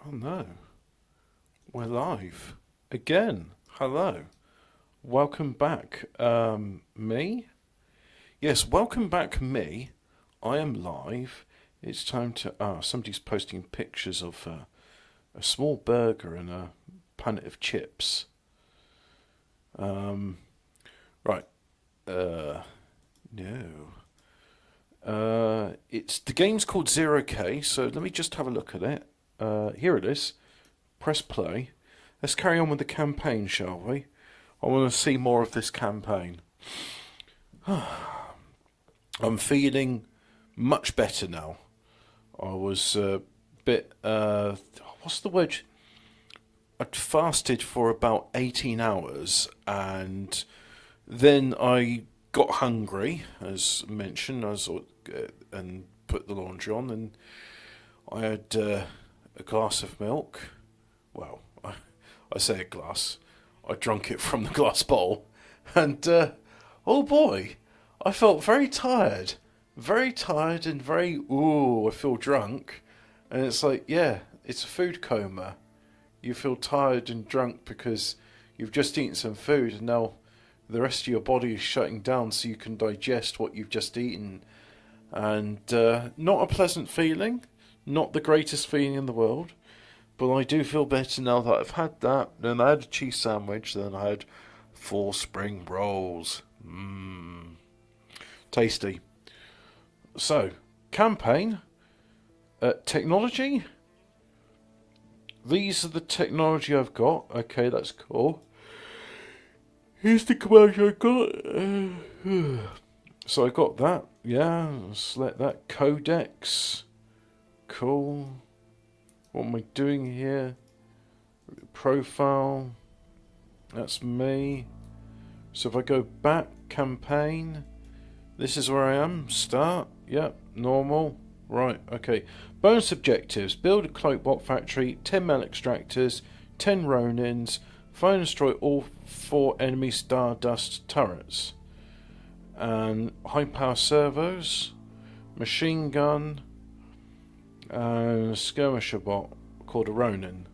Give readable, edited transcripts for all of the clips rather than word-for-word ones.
Oh no, we're live again. Hello, welcome back. Me? Yes, welcome back, me. I am live. It's time to. Somebody's posting pictures of a small burger and a punnet of chips. Um, right. No. It's the game's called Zero K. So let me just have a look at it. Here it is. Press play. Let's carry on with the campaign, shall we? I want to see more of this campaign. I'm feeling much better now. I was a bit. What's the word? I'd fasted for about 18 hours and then I got hungry, as mentioned, and put the laundry on, and I had a glass of milk. Well, I say a glass. I drank it from the glass bowl, and oh boy, I felt very tired, and very I feel drunk, and it's like it's a food coma. You feel tired and drunk because you've just eaten some food, and now the rest of your body is shutting down so you can digest what you've just eaten, and not a pleasant feeling, not the greatest feeling in the world. But I do feel better now that I've had that. Then I had a cheese sandwich. Then I had 4 spring rolls. Mmm. Tasty. So, campaign. Technology. These are the technology I've got. Okay, that's cool. Here's the commercial I got. So I got that. Yeah, select that. Codex. Cool. What am I doing here? Profile. That's me. So if I go back, campaign. This is where I am. Start. Yep. Normal. Right. Okay. Bonus objectives. Build a cloakbot factory. 10 metal extractors. 10 Ronins. Find and destroy all 4 enemy Stardust turrets. And high power servos. Machine gun. And a skirmisher bot called a Ronin.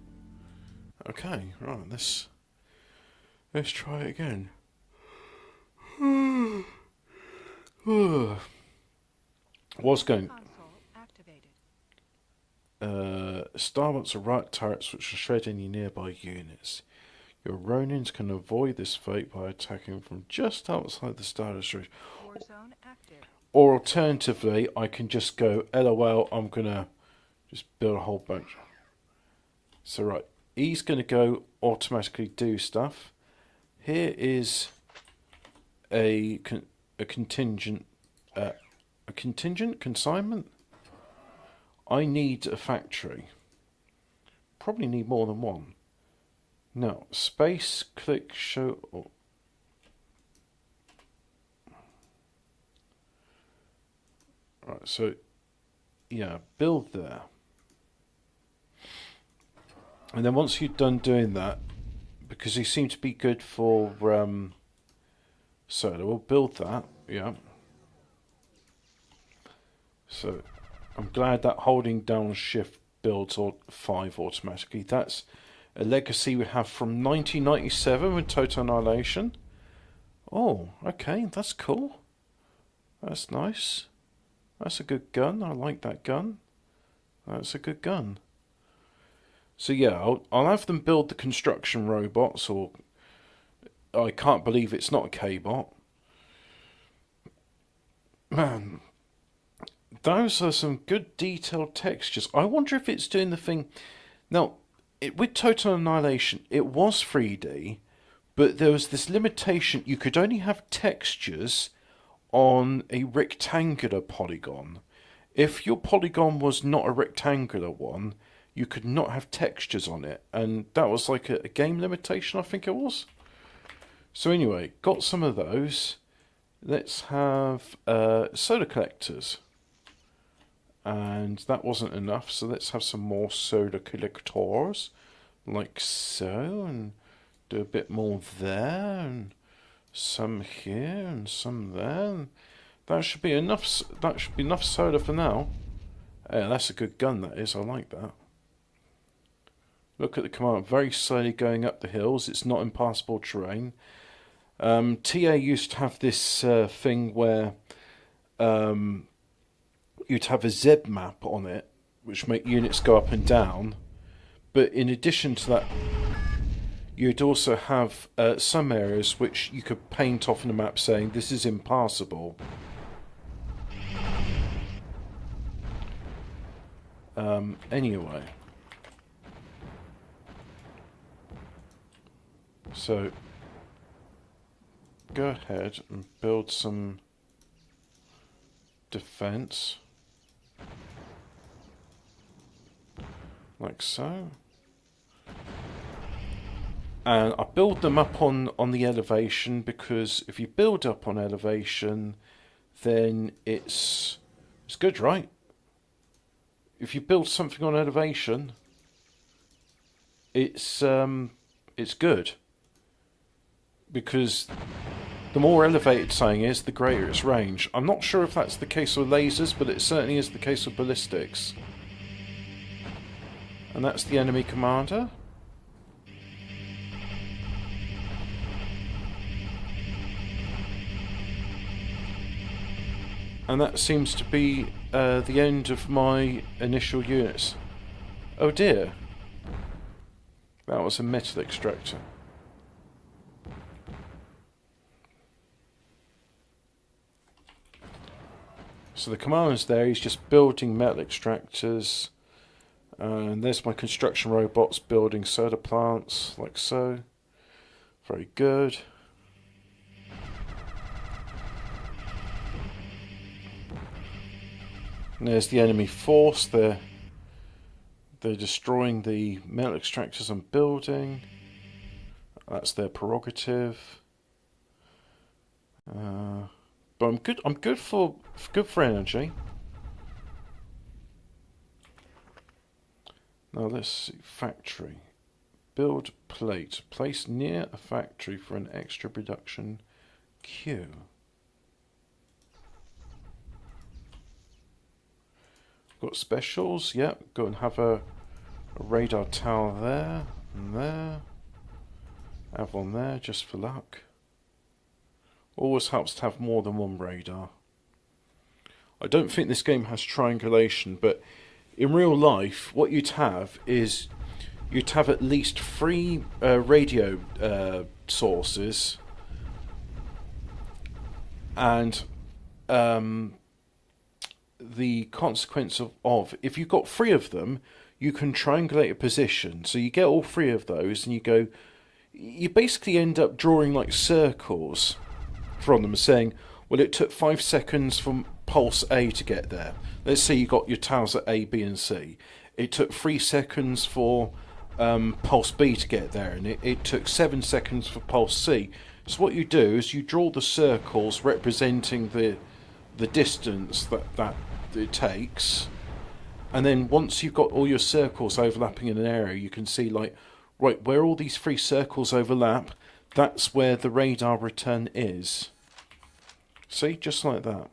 Okay, right, let's try it again. What's going? Starbots are right turrets which will shred any nearby units. Your Ronins can avoid this fate by attacking from just outside the Stardust range. Or alternatively, I can just go, LOL, I'm gonna just build a whole bunch. So right, he's going to go automatically do stuff. Here is a contingent consignment. I need a factory. Probably need more than one. Now, space, click, show. Oh. Right, so yeah, build there. And then once you're done doing that, because they seem to be good for solar, we'll build that, yeah. So I'm glad that holding down shift builds 5 automatically. That's a legacy we have from 1997 with Total Annihilation. Oh, okay, that's cool. That's nice. That's a good gun. I like that gun. That's a good gun. So yeah, I'll have them build the construction robots, or I can't believe it's not a K-bot. Man, those are some good detailed textures. I wonder if it's doing the thing. Now, with Total Annihilation, it was 3D, but there was this limitation. You could only have textures on a rectangular polygon. If your polygon was not a rectangular one, you could not have textures on it, and that was like a game limitation, I think it was. So anyway, got some of those. Let's have soda collectors, and that wasn't enough, so let's have some more soda collectors, like so, and do a bit more there, and some here, and some there. And that should be enough. That should be enough soda for now. Yeah, that's a good gun, that is. I like that. Look at the command. Very slowly going up the hills. It's not impassable terrain. TA used to have this thing where you'd have a ZEB map on it, which make units go up and down. But in addition to that, you'd also have some areas which you could paint off on a map saying this is impassable. Anyway. So, go ahead and build some defense. Like so. And I build them up on the elevation, because if you build up on elevation, then it's good, right? If you build something on elevation, it's good. Because the more elevated something is, the greater its range. I'm not sure if that's the case with lasers, but it certainly is the case with ballistics. And that's the enemy commander. And that seems to be the end of my initial units. Oh dear. That was a metal extractor. So the commander's there, he's just building metal extractors. And there's my construction robots building soda plants, like so. Very good. And there's the enemy force. They're destroying the metal extractors I'm building. That's their prerogative. But I'm good. I'm good for energy. Now let's see. Factory. Build plate. Place near a factory for an extra production queue. Got specials. Yep. Go and have a radar tower there and there. Have one there just for luck. Always helps to have more than one radar. I don't think this game has triangulation, but in real life, what you'd have is you'd have at least 3 radio sources, and the consequence of if you've got 3 of them, you can triangulate a position. So you get all 3 of those, and you basically end up drawing like circles from them, saying, well, it took 5 seconds from pulse A to get there. Let's say you got your towers at A, B and C. It took 3 seconds for pulse B to get there, and it took 7 seconds for pulse C. So what you do is you draw the circles representing the distance that it takes, and then once you've got all your circles overlapping in an area, you can see, like, right, where all these 3 circles overlap, that's where the radar return is. See, just like that.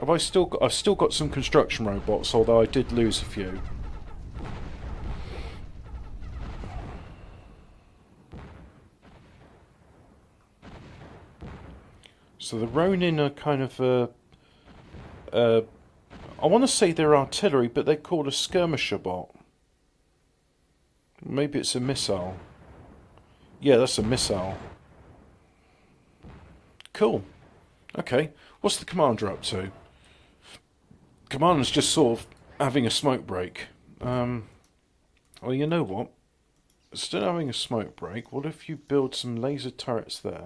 I've still got some construction robots, although I did lose a few. So the Ronin are kind of I want to say they're artillery, but they're called a skirmisher bot. Maybe it's a missile. Yeah, that's a missile. Cool. Okay, what's the commander up to? Commander's just sort of having a smoke break. Well, you know what? Instead of having a smoke break, what if you build some laser turrets there?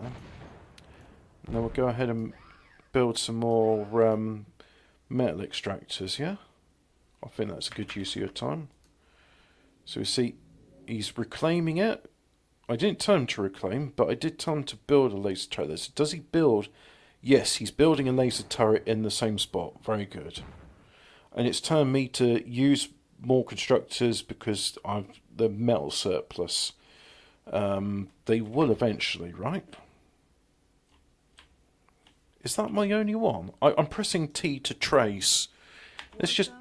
And then we'll go ahead and build some more metal extractors, yeah? I think that's a good use of your time. So we see he's reclaiming it. I didn't tell him to reclaim, but I did tell him to build a laser turret. So does he build? Yes, he's building a laser turret in the same spot. Very good. And it's telling me to use more constructors because I've the metal surplus. They will eventually, right? Is that my only one? I'm pressing T to trace. Let's just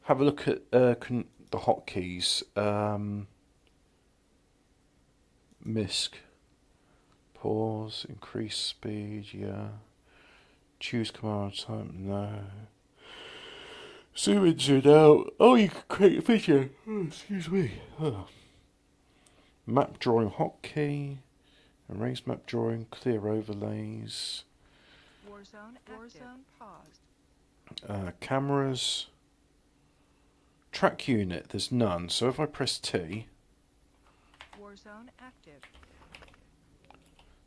have a look at the hotkeys. MISC. Pause. Increase speed. Yeah. Choose command type. No. Zoom in, zoom out. Oh, you can create a video. Oh, excuse me. Oh. Map drawing hotkey. Erase map drawing. Clear overlays. Warzone paused. Cameras. Track unit. There's none. So if I press T. Warzone active.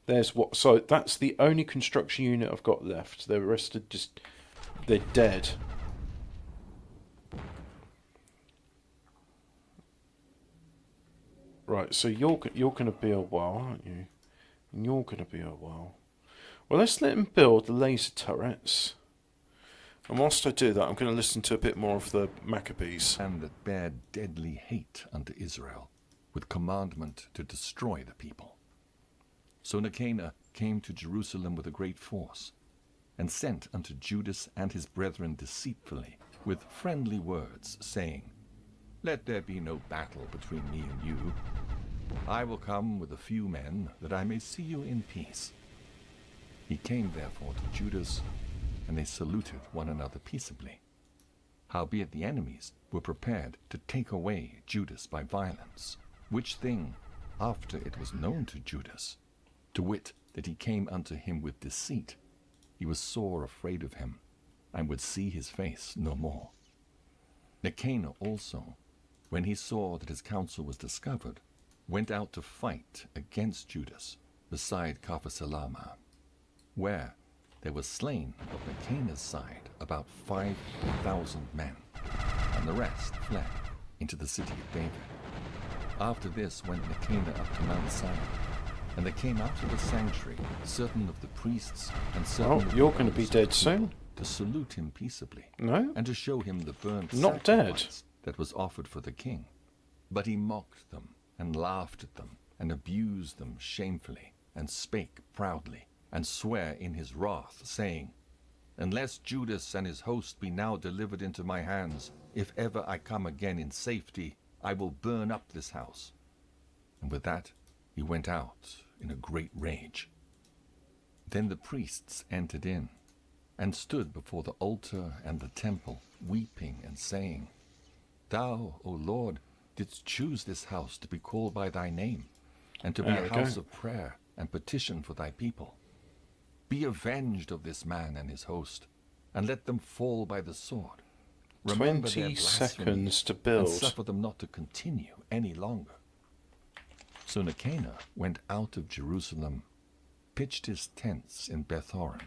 There's what. So that's the only construction unit I've got left. The rest are just. They're dead. Right, so you're going to be a while, aren't you? And you're going to be a while. Well, let's let him build the laser turrets. And whilst I do that, I'm going to listen to a bit more of the Maccabees. And that bare deadly hate unto Israel, with commandment to destroy the people. So Nicanor came to Jerusalem with a great force, and sent unto Judas and his brethren deceitfully, with friendly words, saying, Let there be no battle between me and you. I will come with a few men, that I may see you in peace. He came therefore to Judas, and they saluted one another peaceably. Howbeit the enemies were prepared to take away Judas by violence, which thing, after it was known to Judas, to wit, that he came unto him with deceit, he was sore afraid of him, and would see his face no more. Nicanor also, when he saw that his counsel was discovered, went out to fight against Judas beside Caphasalama, where there was slain of Nicanor's side about 5,000 men, and the rest fled into the city of David. After this went Nicanor up to Mount Sinai, and there came out of the sanctuary certain of the priests and certain of the you're going to be elders of dead the soon. people, to salute him peaceably, No? and to show him the burnt Not sacrifice dead. that was offered for the king. But he mocked them, and laughed at them, and abused them shamefully, and spake proudly, and sware in his wrath, saying, Unless Judas and his host be now delivered into my hands, if ever I come again in safety, I will burn up this house. And with that he went out in a great rage. Then the priests entered in, and stood before the altar and the temple, weeping and saying, Thou, O Lord, didst choose this house to be called by thy name, and to be There a we house go. of prayer and petition for thy people. Be avenged of this man and his host, and let them fall by the sword. Remember their 20 blasphemy, seconds to and build. suffer them not to continue any longer. So Nicanor went out of Jerusalem, pitched his tents in Beth-horon,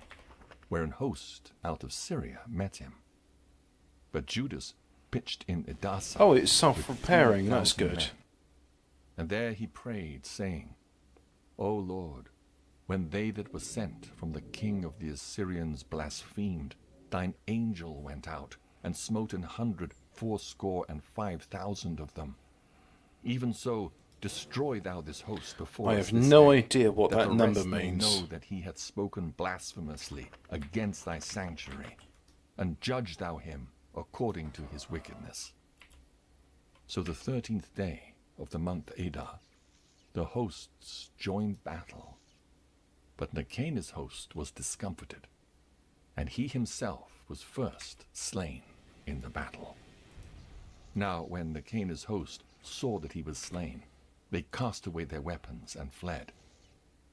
where an host out of Syria met him. But Judas pitched in Edassa. Oh, it's with self-repairing. That's 3,000 good. men. And there he prayed, saying, O Lord, when they that were sent from the king of the Assyrians blasphemed, thine angel went out, and smote 184,500 of them. Even so, destroy thou this host before I us have this no day, idea what that that the number rest may means. know that he hath spoken blasphemously against thy sanctuary, and judge thou him according to his wickedness. So the 13th day of the month Adar, the hosts joined battle. But Nicanor's host was discomfited, and he himself was first slain in the battle. Now when Nicanor's host saw that he was slain, they cast away their weapons and fled.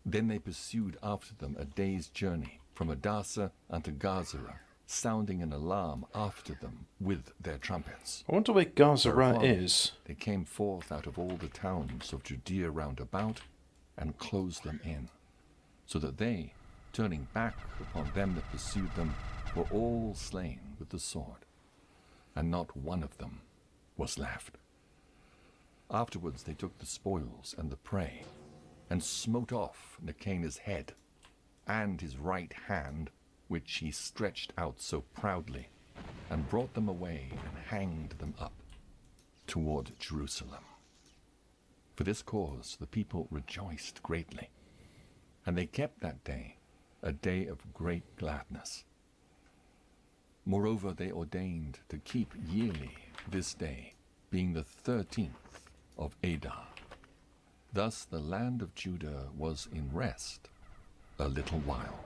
Then they pursued after them a day's journey from Adassa unto Gazara, sounding an alarm after them with their trumpets. I wonder where Gazara Whereupon is. They came forth out of all the towns of Judea round about, and closed them in, so that they, turning back upon them that pursued them, were all slain with the sword, and not one of them was left. Afterwards they took the spoils and the prey, and smote off Nicanor's head, and his right hand, which he stretched out so proudly, and brought them away and hanged them up toward Jerusalem. For this cause the people rejoiced greatly, and they kept that day a day of great gladness. Moreover, they ordained to keep yearly this day, being the 13th of Adar. Thus the land of Judah was in rest a little while.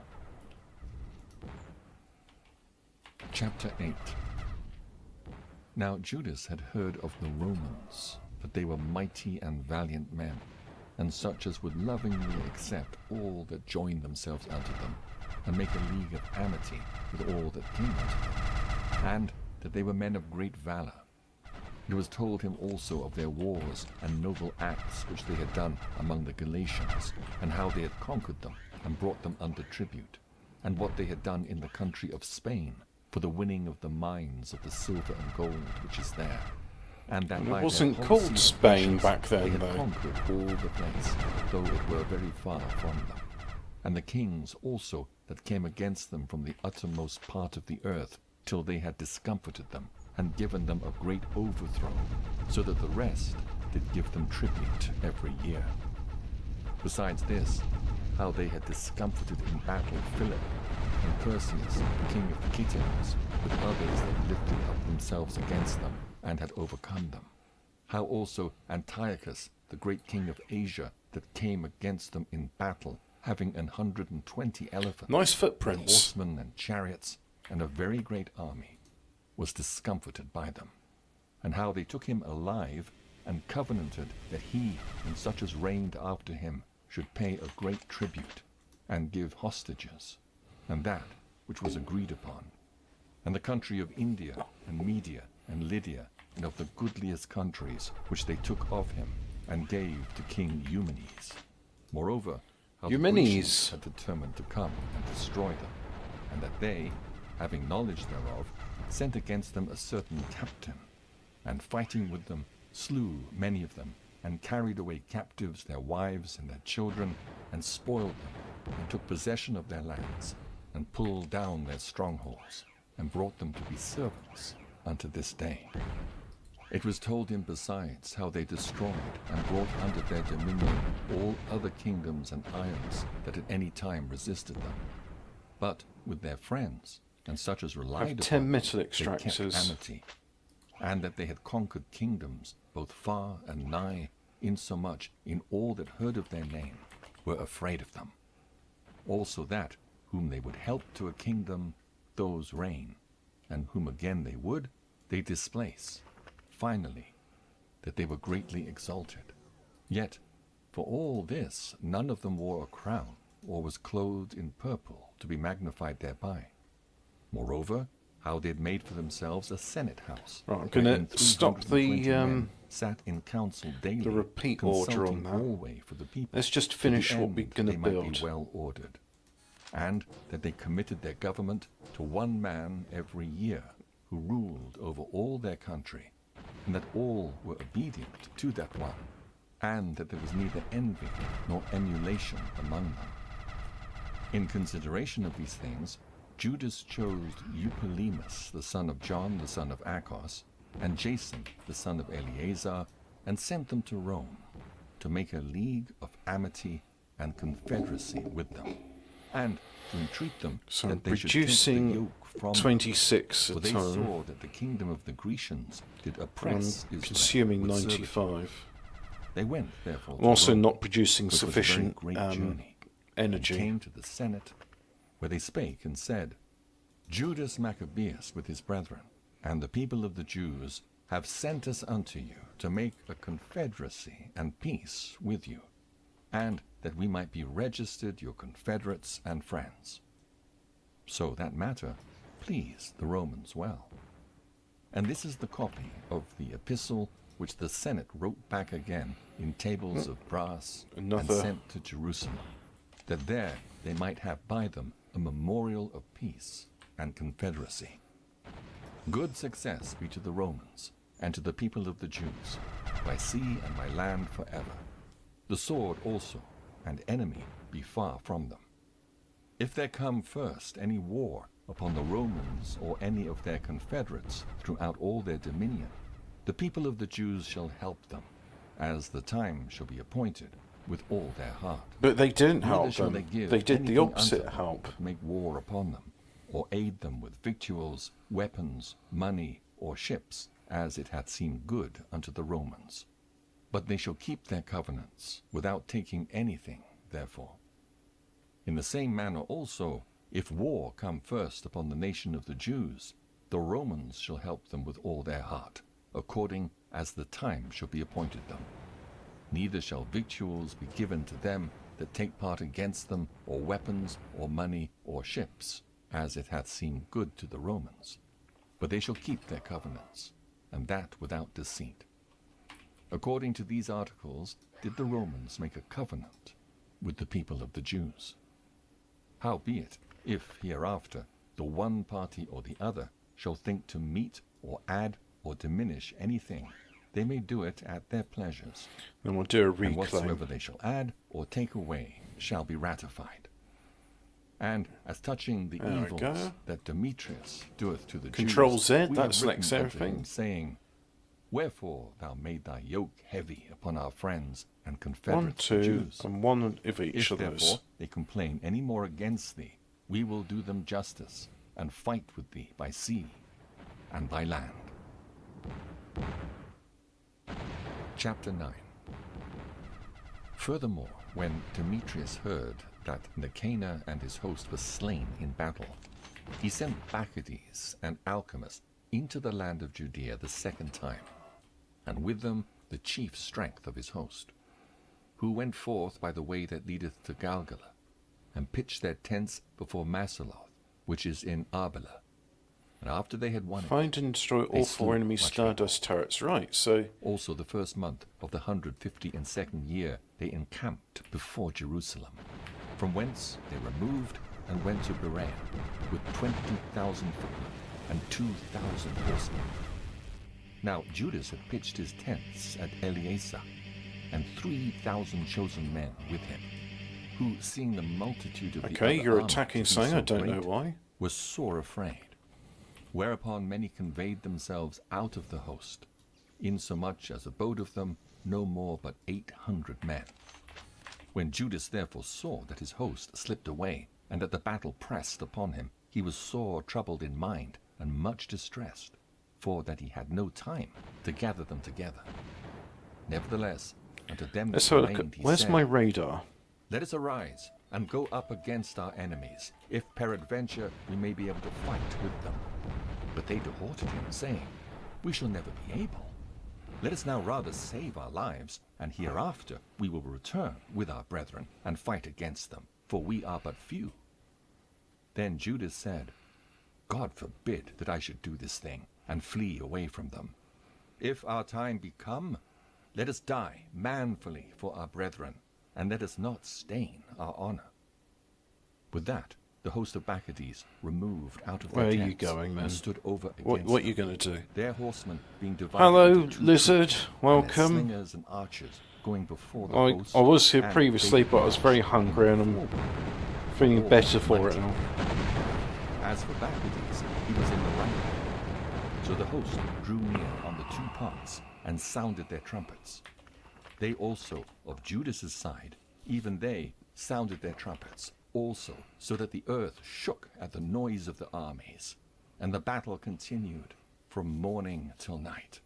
Chapter 8. Now Judas had heard of the Romans, that they were mighty and valiant men, and such as would lovingly accept all that joined themselves unto them, and make a league of amity with all that came unto them, and that they were men of great valor. It was told him also of their wars and noble acts which they had done among the Galatians, and how they had conquered them, and brought them under tribute, and what they had done in the country of Spain, for the winning of the mines of the silver and gold which is there, and that It by wasn't their called policy of Spain patience back then, they had though. conquered all the place, though it were very far from them. And the kings also that came against them from the uttermost part of the earth, till they had discomfited them, and given them a great overthrow, so that the rest did give them tribute every year. Besides this, how they had discomfited in battle Philip, and Perseus, king of the Chittians, with others that lifted up themselves against them, and had overcome them. How also Antiochus, the great king of Asia, that came against them in battle, having 120 elephants, Nice and footprints. horsemen and chariots, and a very great army, was discomfited by them. And how they took him alive, and covenanted that he and such as reigned after him should pay a great tribute, and give hostages, and that which was agreed upon. And the country of India, and Media, and Lydia, and of the goodliest countries, which they took of him, and gave to King Eumenes. Moreover, how the Eumenes. Grecians had determined to come and destroy them, and that they, having knowledge thereof, sent against them a certain captain, and fighting with them, slew many of them, and carried away captives their wives and their children, and spoiled them, and took possession of their lands, and pulled down their strongholds, and brought them to be servants unto this day. It was told him besides how they destroyed and brought under their dominion all other kingdoms and isles that at any time resisted them. But with their friends, and such as I relied have upon 10 them, metal they kept extractors. amity, and that they had conquered kingdoms both far and nigh, insomuch in all that heard of their name were afraid of them. Also that whom they would help to a kingdom, those reign, and whom again they would, they displace. Finally, that they were greatly exalted. Yet, for all this, none of them wore a crown, or was clothed in purple, to be magnified thereby. Moreover, how they had made for themselves a senate house. Right, I'm gonna wherein stop 320 the, men sat in council daily, repeat order on consulting that. always for the people. Let's just to the finish what end we're gonna they might build. be well ordered, and that they committed their government to one man every year, who ruled over all their country, and that all were obedient to that one, and that there was neither envy nor emulation among them. In consideration of these things, Judas chose Eupolemus, the son of John, the son of Achos, and Jason, the son of Eleazar, and sent them to Rome, to make a league of amity and confederacy with them, and to entreat them So that they should take the reducing yoke from them. 26 For a they ton. saw that the kingdom of the Grecians did I'm oppress Israel consuming with servitude. 95. They went, therefore, I'm to also Rome, not producing which was a very sufficient great journey, and energy. came to the Senate, where they spake and said, Judas Maccabeus with his brethren, and the people of the Jews, have sent us unto you to make a confederacy and peace with you, and that we might be registered your confederates and friends. So that matter pleased the Romans well. And this is the copy of the epistle which the Senate wrote back again in tables of brass and Another- sent to Jerusalem, that there they might have by them a memorial of peace and confederacy. Good success be to the Romans and to the people of the Jews, by sea and by land forever. The sword also and enemy be far from them. If there come first any war upon the Romans or any of their confederates throughout all their dominion, the people of the Jews shall help them, as the time shall be appointed, with all their heart. But they didn't Neither help shall them. give They did the anything unto opposite them, help. but make war upon them, or aid them with victuals, weapons, money, or ships, as it hath seemed good unto the Romans. But they shall keep their covenants, without taking anything therefore. In the same manner also, if war come first upon the nation of the Jews, the Romans shall help them with all their heart, according as the time shall be appointed them. Neither shall victuals be given to them that take part against them, or weapons, or money, or ships, as it hath seemed good to the Romans. But they shall keep their covenants, and that without deceit. According to these articles did the Romans make a covenant with the people of the Jews. Howbeit, if hereafter the one party or the other shall think to meet or add or diminish anything, they may do it at their pleasures. Then we'll do a And reclaim. whatsoever they shall add or take away shall be ratified. And as touching the There we evils go. that Demetrius doeth to the Control Jews, Z, we have that's written next unto everything. him, saying, Wherefore thou made thy yoke heavy upon our friends and confederates the 1, 2, Jews. and 1 of each If of therefore those. they complain any more against thee, we will do them justice, and fight with thee by sea and by land. Chapter 9. Furthermore, when Demetrius heard that Nicanor and his host were slain in battle, he sent Bacchides and Alcimus into the land of Judea the second time, and with them the chief strength of his host, who went forth by the way that leadeth to Galgala, and pitched their tents before Masaloth, which is in Arbela. And after they had won it, Find and destroy they all slew 4 enemy much Stardust turrets. Right, so also the first month of the 152nd year they encamped before Jerusalem, from whence they removed and went to Berea, with 20,000 footmen and 2,000 horsemen. Now Judas had pitched his tents at Eleasah, and 3,000 chosen men with him, who, seeing the multitude of the okay, other you're army attacking to be something, so I don't know great, why. were sore afraid. Whereupon many conveyed themselves out of the host, insomuch as abode of them no more but 800 men. When Judas therefore saw that his host slipped away, and that the battle pressed upon him, he was sore troubled in mind, and much distressed, for that he had no time to gather them together. Nevertheless, unto them Let's that have a look remained at, he where's said, my radar? Let us arise, and go up against our enemies, if peradventure we may be able to fight with them. But they dehorted him, saying, We shall never be able. Let us now rather save our lives, and hereafter we will return with our brethren, and fight against them, for we are but few. Then Judas said, God forbid that I should do this thing, and flee away from them. If our time be come, let us die manfully for our brethren, and let us not stain our honor. With that, the host of Bacchides removed out of their Where are tents you going, man? and stood over against What are them. you going to do? Their horsemen being divided Hello, into two Lizard. troops, and their Welcome. slingers and archers going before the I host, was here and previously, they but I was very marched hungry and I'm forward. feeling All better for it mighty. now. As for Bacchides, he was in the right hand. So the host drew near on the two parts, and sounded their trumpets. They also, of Judas's side, even they sounded their trumpets also, so that the earth shook at the noise of the armies, and the battle continued from morning till night.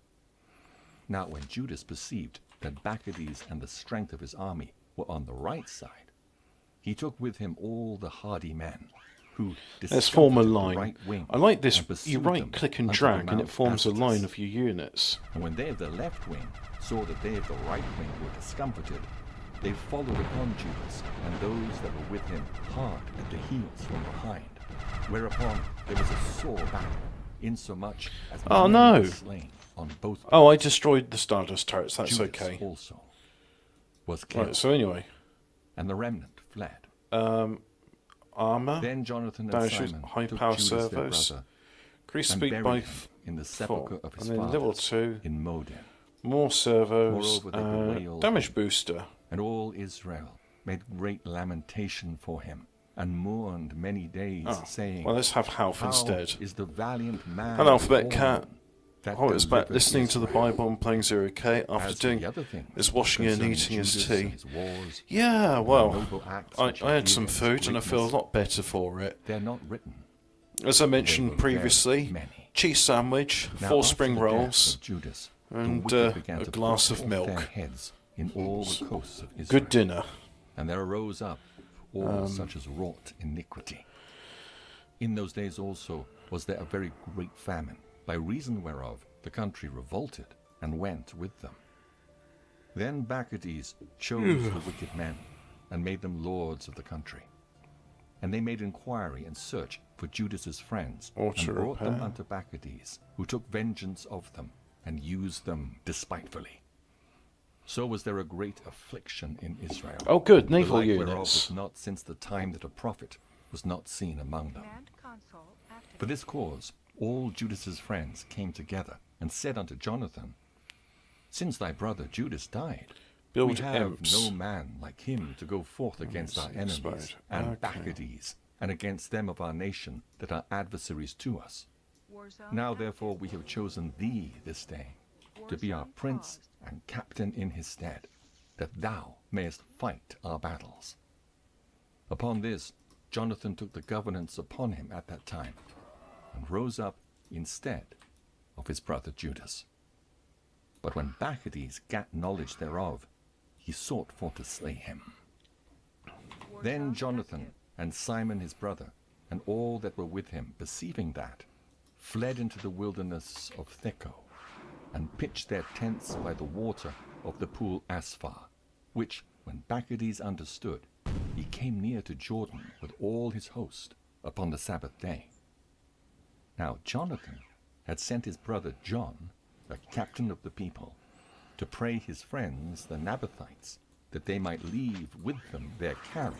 Now when Judas perceived that Bacchides and the strength of his army were on the right side, he took with him all the hardy men, who Let's form a discomfited the line. right wing, I like this. and pursued You them right click and unto the drag and it Mount forms a Azotus. line of your units. And when they of the left wing saw that they of the right wing were discomfited, they followed upon Judas and those that were with him hard at the heels from behind. Whereupon there was a sore battle, insomuch as Oh, many no. were slain on both Oh, I parts. destroyed the Stardust turrets. That's Judas okay. also was killed, Right. So anyway, and the remnant fled. armor, Then Jonathan and Parachute, Simon high took power Judas their servos, brother increase and speed buried by him in the 4, sepulchre of his and then level fathers 2, in Modin. more servos, Moreover, they bewailed damage him. booster. And all Israel made great lamentation for him, and mourned many days, Oh, saying, well, let's have Half How instead. is the valiant man Hello, Alphabet born Cat. that Oh, it's back delivered listening to the Israel?" Bible and playing 0K As after for doing the other things his washing and concerning eating his Judas tea. and his wars, Yeah, and well, noble acts I which he had did some in his food and I feel a greatness, lot better for it. they're not written. As I They mentioned were previously, very many. cheese sandwich, Now, 4 after spring the death rolls, of Judas, the and wicked began a to glass put of forth milk. their heads in all the coasts of Israel. good dinner. And there arose up all such as wrought iniquity. In those days also was there a very great famine, by reason whereof the country revolted and went with them. Then Bacchides chose the wicked men, and made them lords of the country. And they made inquiry and search for Judas's friends, Ought to and brought them repair. unto Bacchides, who took vengeance of them, and used them despitefully. So was there a great affliction in Israel. Oh, good, the naval like whereof units. was not since the time that a prophet was not seen among them. Command console For activated. this cause all Judas's friends came together, and said unto Jonathan, Since thy brother Judas died, Build we have imps. no man like him to go forth against our enemies, expired. and Okay. Bacchides, and against them of our nation that are adversaries to us. Warzone Now active. therefore we have chosen thee this day, to be our Warzone prince paused. and captain in his stead, that thou mayest fight our battles. Upon this Jonathan took the governance upon him at that time, and rose up instead of his brother Judas. But when Bacchides gat knowledge thereof, he sought for to slay him. Then Warzone Jonathan active. and Simon his brother, and all that were with him, perceiving that, fled into the wilderness of Theko, and pitched their tents by the water of the pool Asphar, which, when Bacchides understood, he came near to Jordan with all his host upon the Sabbath day. Now Jonathan had sent his brother John, the captain of the people, to pray his friends the Nabathites, that they might leave with them their carriage,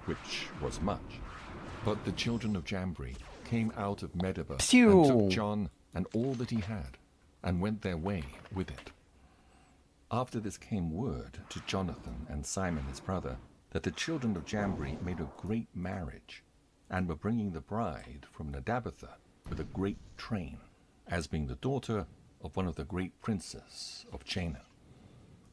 which was much. But the children of Jambri came out of Medeba, and Phew. took John and all that he had, and went their way with it. After this came word to Jonathan and Simon his brother, that the children of Jambri made a great marriage, and were bringing the bride from Nedabatha with a great train, as being the daughter of one of the great princes of Chanaan.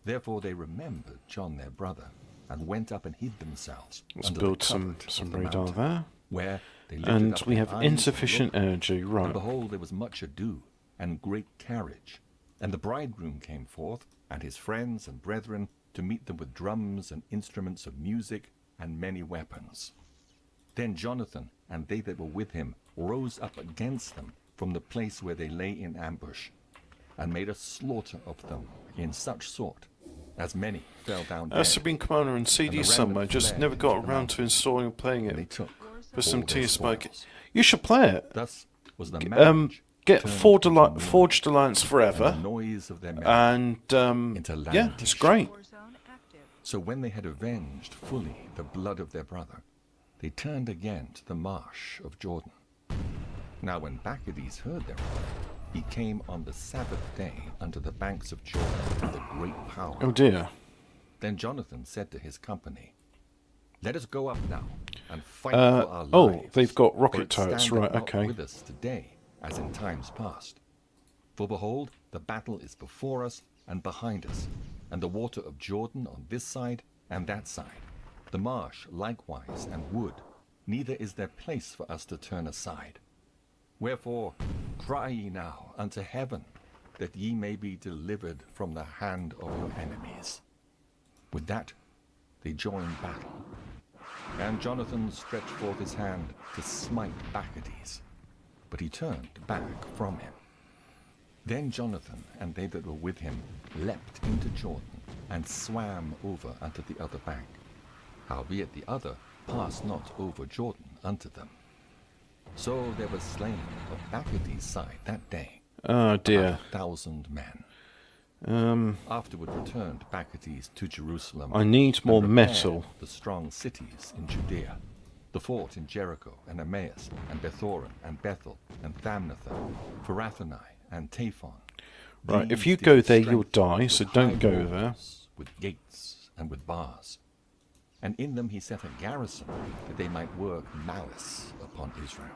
Therefore they remembered John their brother, and went up and hid themselves Let's under build the some covert of the radar mountain, there. where they lifted And up we their have eyes and insufficient looked, energy, right. and behold, there was much ado, and great carriage. And the bridegroom came forth, and his friends and brethren, to meet them with drums and instruments of music, and many weapons. Then Jonathan and they that were with him rose up against them from the place where they lay in ambush, and made a slaughter of them in such sort, as many fell down That's dead. been Commander and CD And the somewhere, remnant just fled never into got the around mountain, to installing and playing And they it. took For some all their T-Spike. spoils. You should play it. Thus was the marriage Get turned Forged, into mourning, Forged Alliance and Forever, the noise of their marriage and into yeah, lamentation. it's great. Warzone active. So when they had avenged fully the blood of their brother, they turned again to the marsh of Jordan. Now when Bacchides heard thereof, he came on the Sabbath day unto the banks of Jordan with a great power. Oh dear. Then Jonathan said to his company, Let us go up now, and fight Uh, for our oh, lives. they've got for rocket it turrets, standeth right, not okay. with us today, as in times past. For behold, the battle is before us and behind us, and the water of Jordan on this side and that side, the marsh likewise and wood, neither is there place for us to turn aside. Wherefore cry ye now unto heaven, that ye may be delivered from the hand of your enemies. With that they joined battle, and Jonathan stretched forth his hand to smite Bacchides, but he turned back from him. Then Jonathan and they that were with him leapt into Jordan, and swam over unto the other bank. Howbeit the other passed not over Jordan unto them. So there was slain of Bacchides' side that day Oh dear. 1,000 men. Afterward returned Bacchides to Jerusalem. I need and more repaired metal. the strong cities in Judea, the fort in Jericho, and Emmaus, and Bethoron, and Bethel, and Thamnatha, Parathoni, and Taphon. Right, if These you did go he there, you'll strengthen die, with so high don't go there. walls, with gates and with bars. And in them he set a garrison, that they might work malice upon Israel.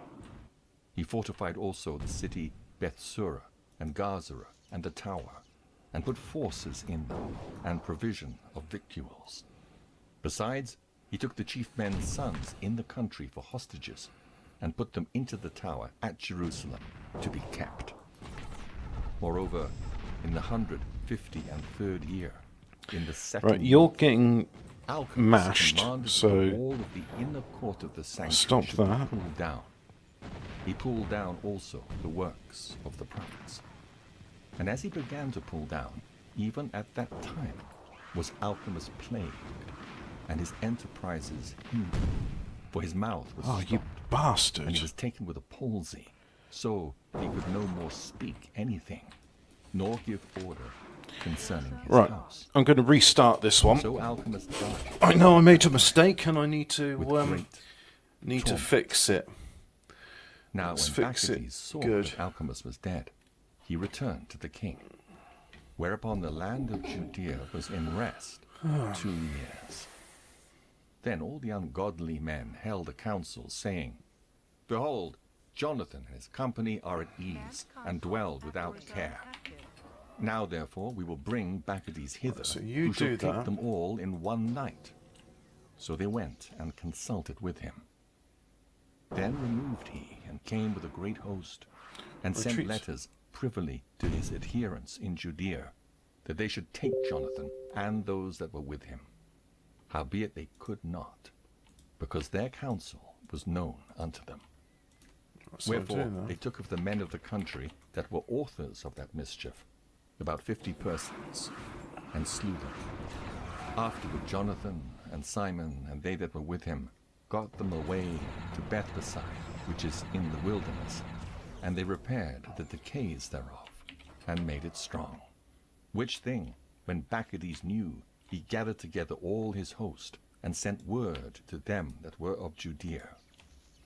He fortified also the city Bethsura, and Gazara, and the tower, and put forces in them, and provision of victuals. Besides, he took the chief men's sons in the country for hostages, and put them into the tower at Jerusalem to be kept. Moreover, in the 153rd year, in the second Right, you're month, getting Alchemist mashed, commanded so that all of the inner court of the sanctuary stop should that. be pulled down. He pulled down also the works of the prophets. And as he began to pull down, even at that time, was Alchemist plagued, and his enterprises hindered, for his mouth was Oh, stopped, you and he bastard. was taken with a palsy, so he could no more speak anything, nor give order concerning his Right, house. I'm going to restart this one. So Alchemist died. I know I made a mistake and I need to With great torment. fix it. Now, Let's when fix it. Bacchides saw Good. that Alchemist was dead, he returned to the king. Whereupon the land of Judea was in rest 2 years. Then all the ungodly men held a council, saying, Behold, Jonathan and his company are at ease, and dwell without care. Now therefore we will bring Bacchides hither, So you who shall do take that. them all in one night. So they went and consulted with him. Then removed he, and came with a great host, and sent Retreat. letters privily to his adherents in Judea, that they should take Jonathan and those that were with him. Howbeit they could not, because their counsel was known unto them. So I'm Wherefore doing that. they took of the men of the country that were authors of that mischief about 50 persons, and slew them. Afterward Jonathan and Simon and they that were with him got them away to Bethbesai, which is in the wilderness, and they repaired the decays thereof, and made it strong. Which thing, when Bacchides knew, he gathered together all his host, and sent word to them that were of Judea.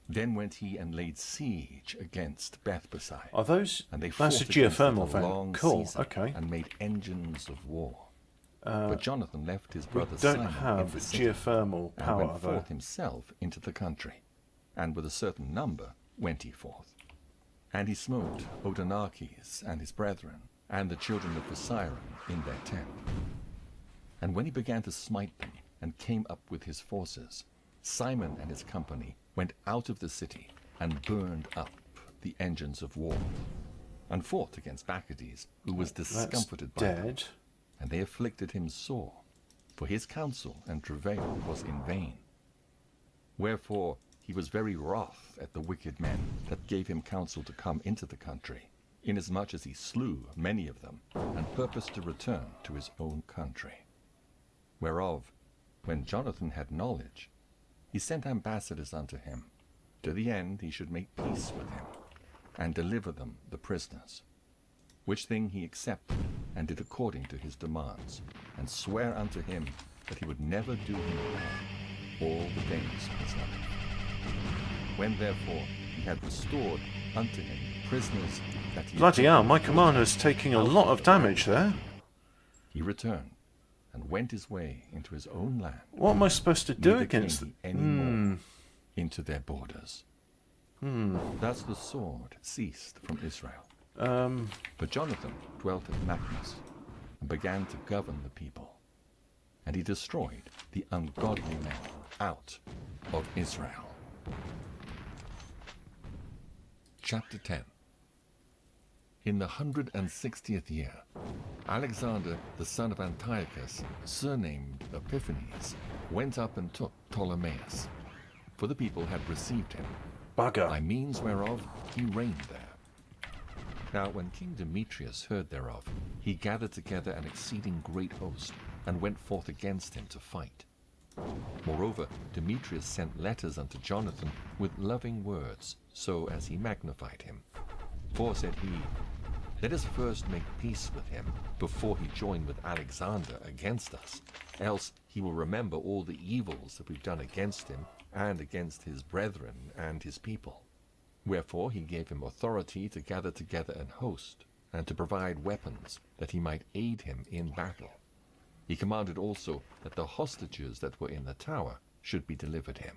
Then went he and laid siege against Bethbesai. Are those? And they That's a fought against it geothermal a long vent. Cool. season, Okay. and made engines of war. But Jonathan left his We brother don't Simon have in the city, geothermal and power went though. forth himself into the country, and with a certain number went he forth. And he smote Odaenaches and his brethren, and the children of Basiron in their tent. And when he began to smite them, and came up with his forces, Simon and his company went out of the city, and burned up the engines of war, and fought against Bacchides, who was That's discomfited by them. dead. And they afflicted him sore, for his counsel and travail was in vain. Wherefore he was very wroth at the wicked men that gave him counsel to come into the country, inasmuch as he slew many of them, and purposed to return to his own country. Whereof, when Jonathan had knowledge, he sent ambassadors unto him, to the end he should make peace with him, and deliver them the prisoners. Which thing he accepted, and did according to his demands, and sware unto him that he would never do him harm all the days of his life. When therefore he had restored unto him the prisoners that he had Bloody hell, taken my before commander's him, taking a out lot of of the damage there. he returned, and went his way into his own land. What am I supposed to do Neither against came them? he any more into their borders. Thus the sword ceased from Israel. But Jonathan dwelt at Machmas, and began to govern the people. And he destroyed the ungodly men out of Israel. Chapter 10. In the 160th year, Alexander the son of Antiochus, surnamed Epiphanes, went up and took Ptolemais, for the people had received him, by Bugger. means whereof he reigned there. Now when King Demetrius heard thereof, he gathered together an exceeding great host, and went forth against him to fight. Moreover, Demetrius sent letters unto Jonathan with loving words, so as he magnified him. For, said he, let us first make peace with him, before he join with Alexander against us, else he will remember all the evils that we've done against him, and against his brethren and his people. Wherefore he gave him authority to gather together an host, and to provide weapons, that he might aid him in battle. He commanded also that the hostages that were in the tower should be delivered him.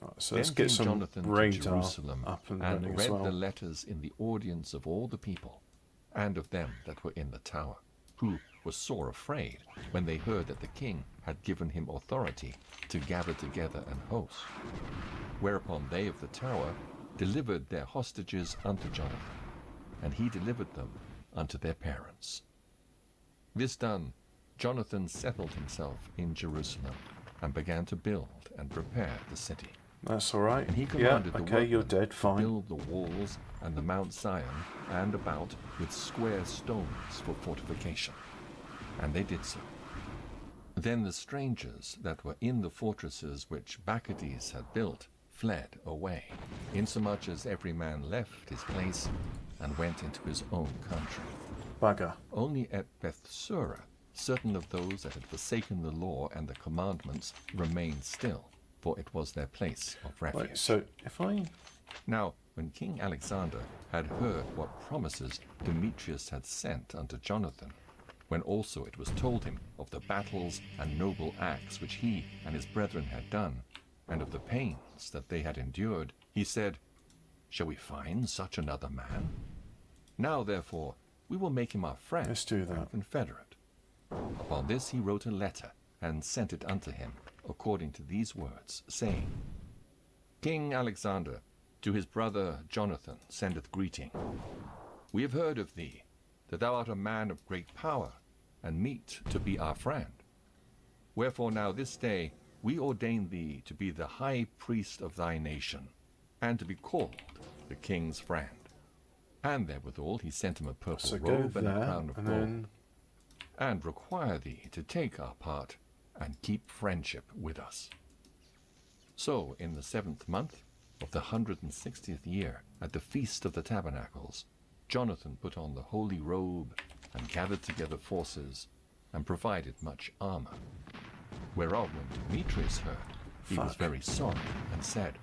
Right, so Then let's get came some Jonathan to radar Jerusalem, up and and running read as well. the letters in the audience of all the people, and of them that were in the tower, who were sore afraid when they heard that the king had given him authority to gather together an host. Whereupon they of the tower delivered their hostages unto Jonathan, and he delivered them unto their parents. This done, Jonathan settled himself in Jerusalem, and began to build and prepare the city. That's all right. And he Yeah, commanded the okay, you're workmen dead, to fine. build the walls and the Mount Zion and about with square stones for fortification. And they did so. Then the strangers that were in the fortresses which Bacchides had built fled away, insomuch as every man left his place and went into his own country. Bugger. Only at Bethsura certain of those that had forsaken the law and the commandments remained still, for it was their place of refuge. Right, so if I... Now, when King Alexander had heard what promises Demetrius had sent unto Jonathan, when also it was told him of the battles and noble acts which he and his brethren had done, and of the pains that they had endured, he said, Shall we find such another man? Now, therefore, we will make him our friend Let's do that. and confederate. Upon this he wrote a letter, and sent it unto him, according to these words, saying, King Alexander, to his brother Jonathan sendeth greeting. We have heard of thee, that thou art a man of great power, and meet to be our friend. Wherefore now this day we ordain thee to be the high priest of thy nation, and to be called the king's friend. And therewithal he sent him a purple So go robe and a there, crown of and gold, then... and require thee to take our part, and keep friendship with us. So in the 7th month of the 160th year, at the feast of the tabernacles, Jonathan put on the holy robe, and gathered together forces, and provided much armor. Whereof when Demetrius heard, he was Fuck. very sorry, and said,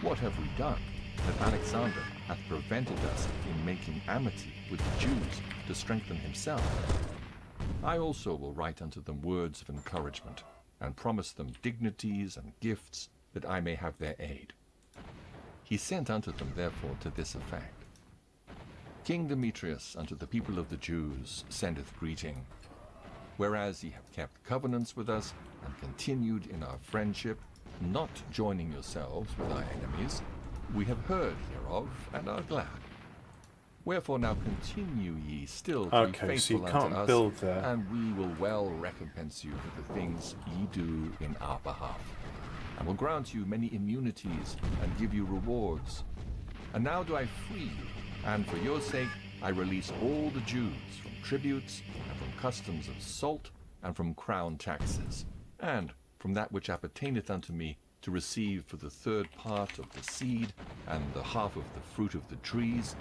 What have we done, that Alexander hath prevented us in making amity with the Jews to strengthen himself? I also will write unto them words of encouragement, and promise them dignities and gifts, that I may have their aid. He sent unto them therefore to this effect, King Demetrius unto the people of the Jews sendeth greeting. Whereas ye have kept covenants with us, and continued in our friendship, not joining yourselves with our enemies, we have heard hereof, and are glad. Wherefore now continue ye still to be Okay, so you faithful can't unto us, build there. and we will well recompense you for the things ye do in our behalf, and will grant you many immunities, and give you rewards. And now do I free you, and for your sake I release all the Jews from tributes, and from customs of salt, and from crown taxes, and from that which appertaineth unto me, to receive for the 3rd part of the seed, and the half of the fruit of the trees.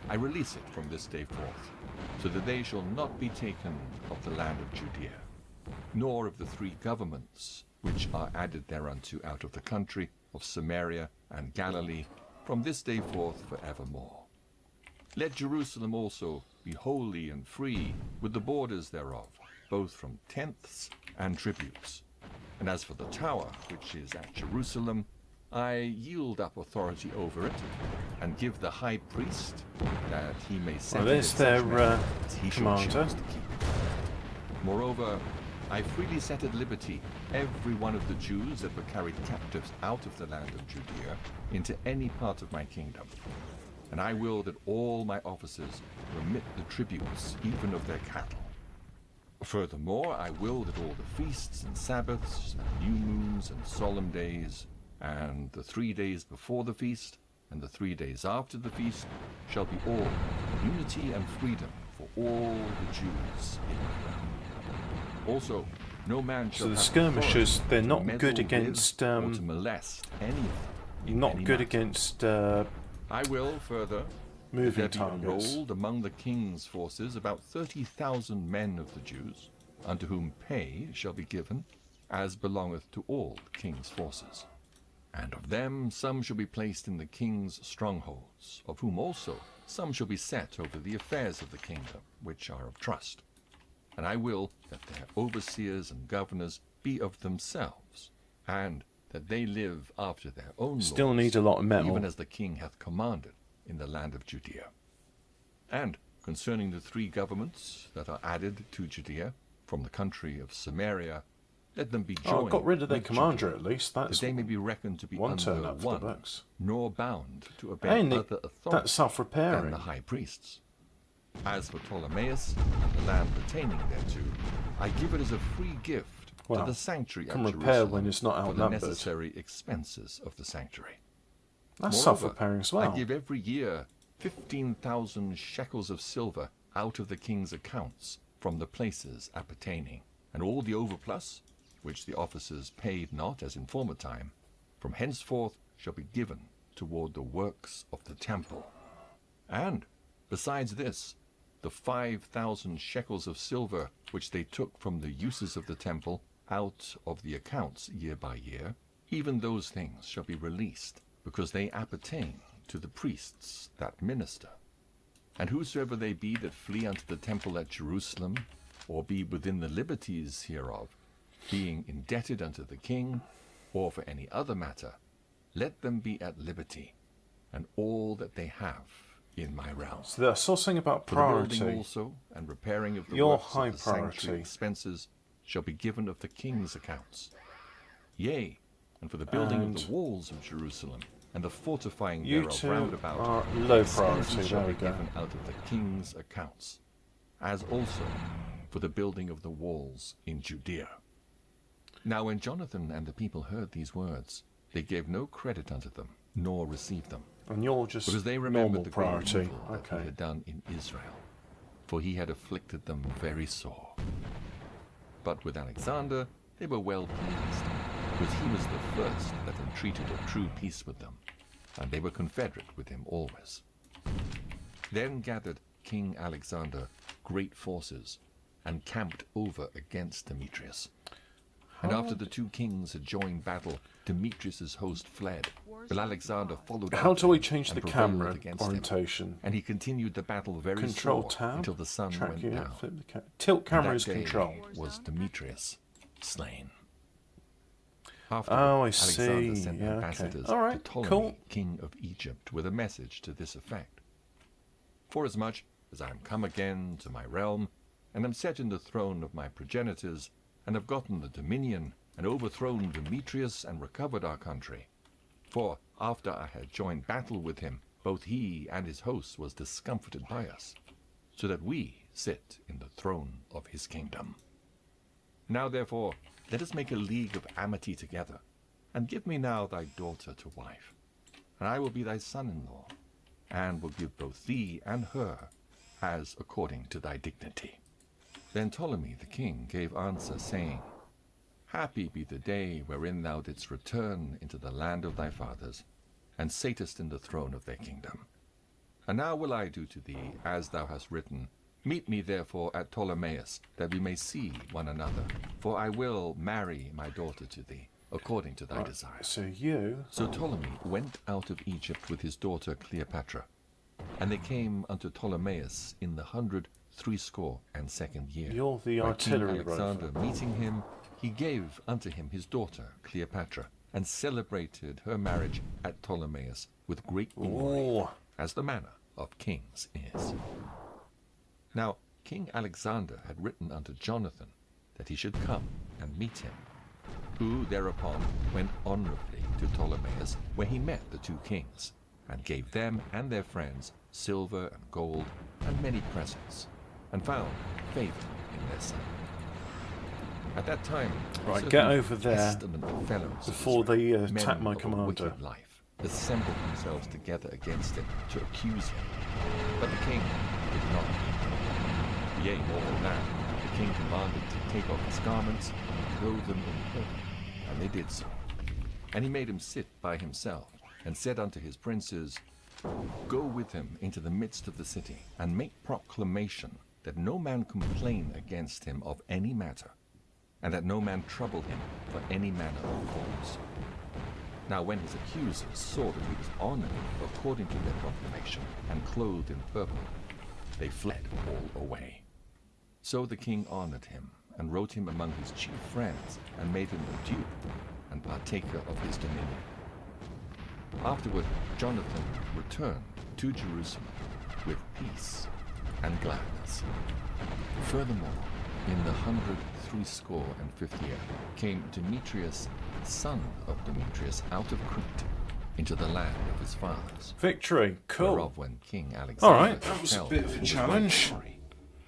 I release it from this day forth, so that they shall not be taken of the land of Judea, nor of the 3 governments which are added thereunto out of the country of Samaria and Galilee, from this day forth forevermore. Let Jerusalem also be holy and free, with the borders thereof, both from tenths and tributes. And as for the tower, which is at Jerusalem, I yield up authority over it, and give the high priest, that he may set there's their commander. to keep it. Moreover, I freely set at liberty every one of the Jews that were carried captives out of the land of Judea into any part of my kingdom. And I will that all my officers remit the tributes, even of their cattle. Furthermore, I will that all the feasts and Sabbaths, and new moons and solemn days, and the 3 days before the feast, and the 3 days after the feast, shall be all unity and freedom for all the Jews in the land. Also, no man shall So the have skirmishers, authority they're to not meddle good with against, or to molest any of them in not any good matter. against I will further moving that there be targets. enrolled among the king's forces about 30,000 men of the Jews, unto whom pay shall be given, as belongeth to all king's forces. And of them some shall be placed in the king's strongholds, of whom also some shall be set over the affairs of the kingdom, which are of trust. And I will that their overseers and governors be of themselves, and that they live after their own Still laws, need a lot of metal. even as the king hath commanded in the land of Judea. And concerning the 3 governments that are added to Judea, from the country of Samaria, let them be Oh, joined. I got rid of their with commander Judea, at least. that That's they may be reckoned to be one under turn up for the one, books. nor bound to obey Hey, Nick, other that's authority self-repairing. than the high priests. As for Ptolemaeus and the land pertaining thereto, I give it as a free gift Well, to the sanctuary can at repair Jerusalem when it's not for the outnumbered. necessary expenses of the sanctuary. That's Moreover, self-repairing as well. I give every year 15,000 shekels of silver out of the king's accounts from the places appertaining, and all the overplus, which the officers paid not as in former time, from henceforth shall be given toward the works of the temple. And, besides this, the 5,000 shekels of silver which they took from the uses of the temple out of the accounts year by year, even those things shall be released, because they appertain to the priests that minister. And whosoever they be that flee unto the temple at Jerusalem, or be within the liberties hereof, being indebted unto the king, or for any other matter, let them be at liberty, and all that they have in my realm. So I saw something about For the building priority. also and repairing of the Your works high of the sanctuary priority. expenses shall be given of the king's accounts. Yea, and for the building And of the walls of Jerusalem, and the fortifying You thereof two round about, are low expenses priority. shall There we be go. given out of the king's accounts, as also for the building of the walls in Judea. Now when Jonathan and the people heard these words, they gave no credit unto them, nor received them, And you're just because they normal remembered the great priority. evil that he Okay. had done in Israel, for he had afflicted them very sore. But with Alexander they were well pleased, because he was the first that entreated a true peace with them, and they were confederate with him always. Then gathered King Alexander great forces, and camped over against Demetrius. And after the two kings had joined battle, Demetrius's host fled, but Alexander followed How after do we him change and the prevailed camera against him. orientation? And he continued the battle very Control sore tab. until the sun Track went unit. down. Flip the tilt And camera that is day control. was Demetrius slain. Oh, I Alexander see. sent Yeah, okay. ambassadors All right, to Ptolemy, cool. king of Egypt, with a message to this effect. Forasmuch as I am come again to my realm, and am set in the throne of my progenitors, and have gotten the dominion, and overthrown Demetrius, and recovered our country. For after I had joined battle with him, both he and his host was discomfited by us, so that we sit in the throne of his kingdom. Now therefore, let us make a league of amity together, and give me now thy daughter to wife, and I will be thy son-in-law, and will give both thee and her, as according to thy dignity. Then Ptolemy the king gave answer, saying, Happy be the day wherein thou didst return into the land of thy fathers, and satest in the throne of their kingdom. And now will I do to thee as thou hast written. Meet me therefore at Ptolemais, that we may see one another, for I will marry my daughter to thee, according to thy desire. So you. So Ptolemy went out of Egypt with his daughter Cleopatra, and they came unto Ptolemais in the 162nd year. You're the where artillery King Alexander, rifle. meeting him, he gave unto him his daughter Cleopatra, and celebrated her marriage at Ptolemais with great glory, Oh, as the manner of kings is. Now King Alexander had written unto Jonathan that he should come and meet him, who thereupon went honorably to Ptolemais, where he met the two kings, and gave them and their friends silver and gold and many presents, and found favor in their sight. At that time, Right, certain get over there pestilent fellows of before they Israel, attack men my of a commander. wicked life, assembled themselves together against him to accuse him. But the king did not heed them. Yea, more than that, the king commanded to take off his garments and clothe them in purple, and they did so. And he made him sit by himself, and said unto his princes, Go with him into the midst of the city, and make proclamation that no man complain against him of any matter, and that no man trouble him for any manner of cause. Now when his accusers saw that he was honored according to their proclamation, and clothed in purple, they fled all away. So the king honored him, and wrote him among his chief friends, and made him a duke, and partaker of his dominion. Afterward Jonathan returned to Jerusalem with peace and gladness. Furthermore, in the threescore and 50 came Demetrius, son of Demetrius, out of Crete, into the land of his fathers. Victory. Cool. Whereof when King Alexander All right, that had was a held bit of a all the challenge. glory,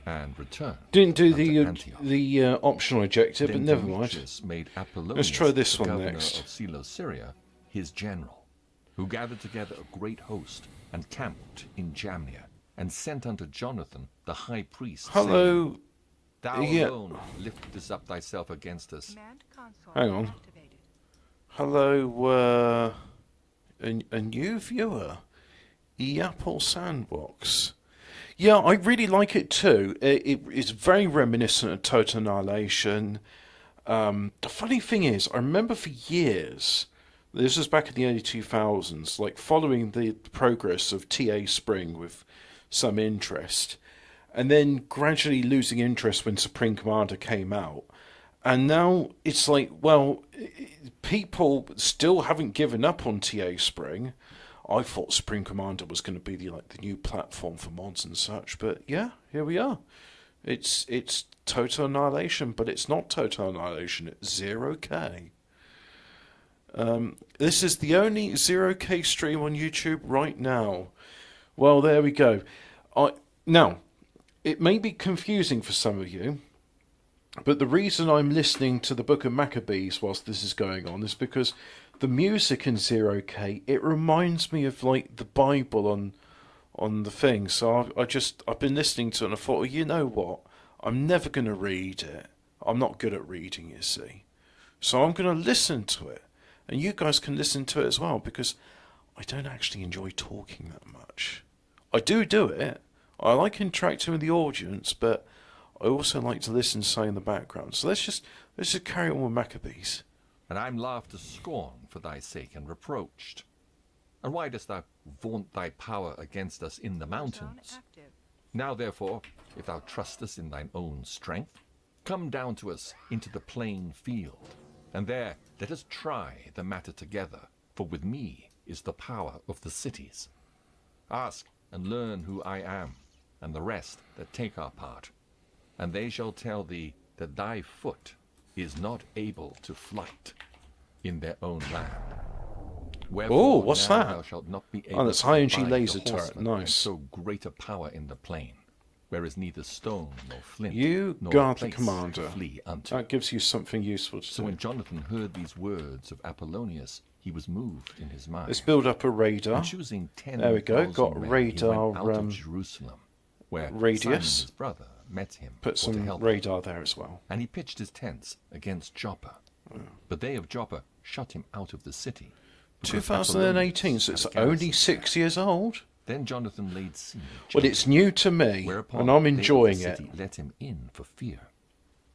and returned. Didn't do unto Antioch. the optional objective, but Then never mind. Demetrius made Apollonius, Let's try this the one governor next. of Seleucia, his general, who gathered together a great host and camped in Jamnia, and sent unto Jonathan the high priest, saying, Hello. Thou Yeah. alone liftest up thyself against us. Command console Hang on. activated. Hello, a new viewer, Apple Sandbox. Yeah, I really like it too. It's very reminiscent of Total Annihilation. The funny thing is, I remember for years, this was back in the early 2000s, like following the progress of TA Spring with some interest, and then gradually losing interest when Supreme Commander came out. And now it's like, well, people still haven't given up on TA Spring. I thought Supreme Commander was going to be the new platform for mods and such, but yeah, here we are. It's Total Annihilation, but it's not Total Annihilation. It's 0K. This is the only 0K stream on YouTube right now. Well, there we go. Now, it may be confusing for some of you, but the reason I'm listening to the Book of Maccabees whilst this is going on is because the music in 0K, it reminds me of like the Bible on the thing. So I've been listening to it and I thought, well, you know what? I'm never going to read it. I'm not good at reading, you see. So I'm going to listen to it. And you guys can listen to it as well, because I don't actually enjoy talking that much. I do it. I like interacting with the audience, but I also like to listen to something in the background. So let's just carry on with Maccabees. And I'm laughed to scorn for thy sake and reproached. And why dost thou vaunt thy power against us in the Zone mountains? active. Now therefore, if thou trustest in thine own strength, come down to us into the plain field, and there let us try the matter together, for with me is the power of the cities. Ask and learn who I am, and the rest that take our part, and they shall tell thee that thy foot is not able to flight in their own land. Oh, what's now that? Thou shalt not be Oh, able that's to high energy abide laser the turret. horsemen, and Nice. so great a power in the plain, where is neither stone nor flint, You nor guard the place commander. to flee unto. That gives you something useful to So do. when Jonathan heard these words of Apollonius, he was moved in his mind. Let's build up a radar. And choosing 10,000 There we go, got men, radar, he went out um, of Jerusalem, where radius. Simon his brother met him Put for to some help him. radar there as well. And he pitched his tents against Joppa. But they of Joppa shut him out of the city. because 2018, so Apollonius it's had a only garrison 6 years old. Then Jonathan laid siege. Well, it's new to me, Whereupon and I'm they of the enjoying it. city let him in for fear.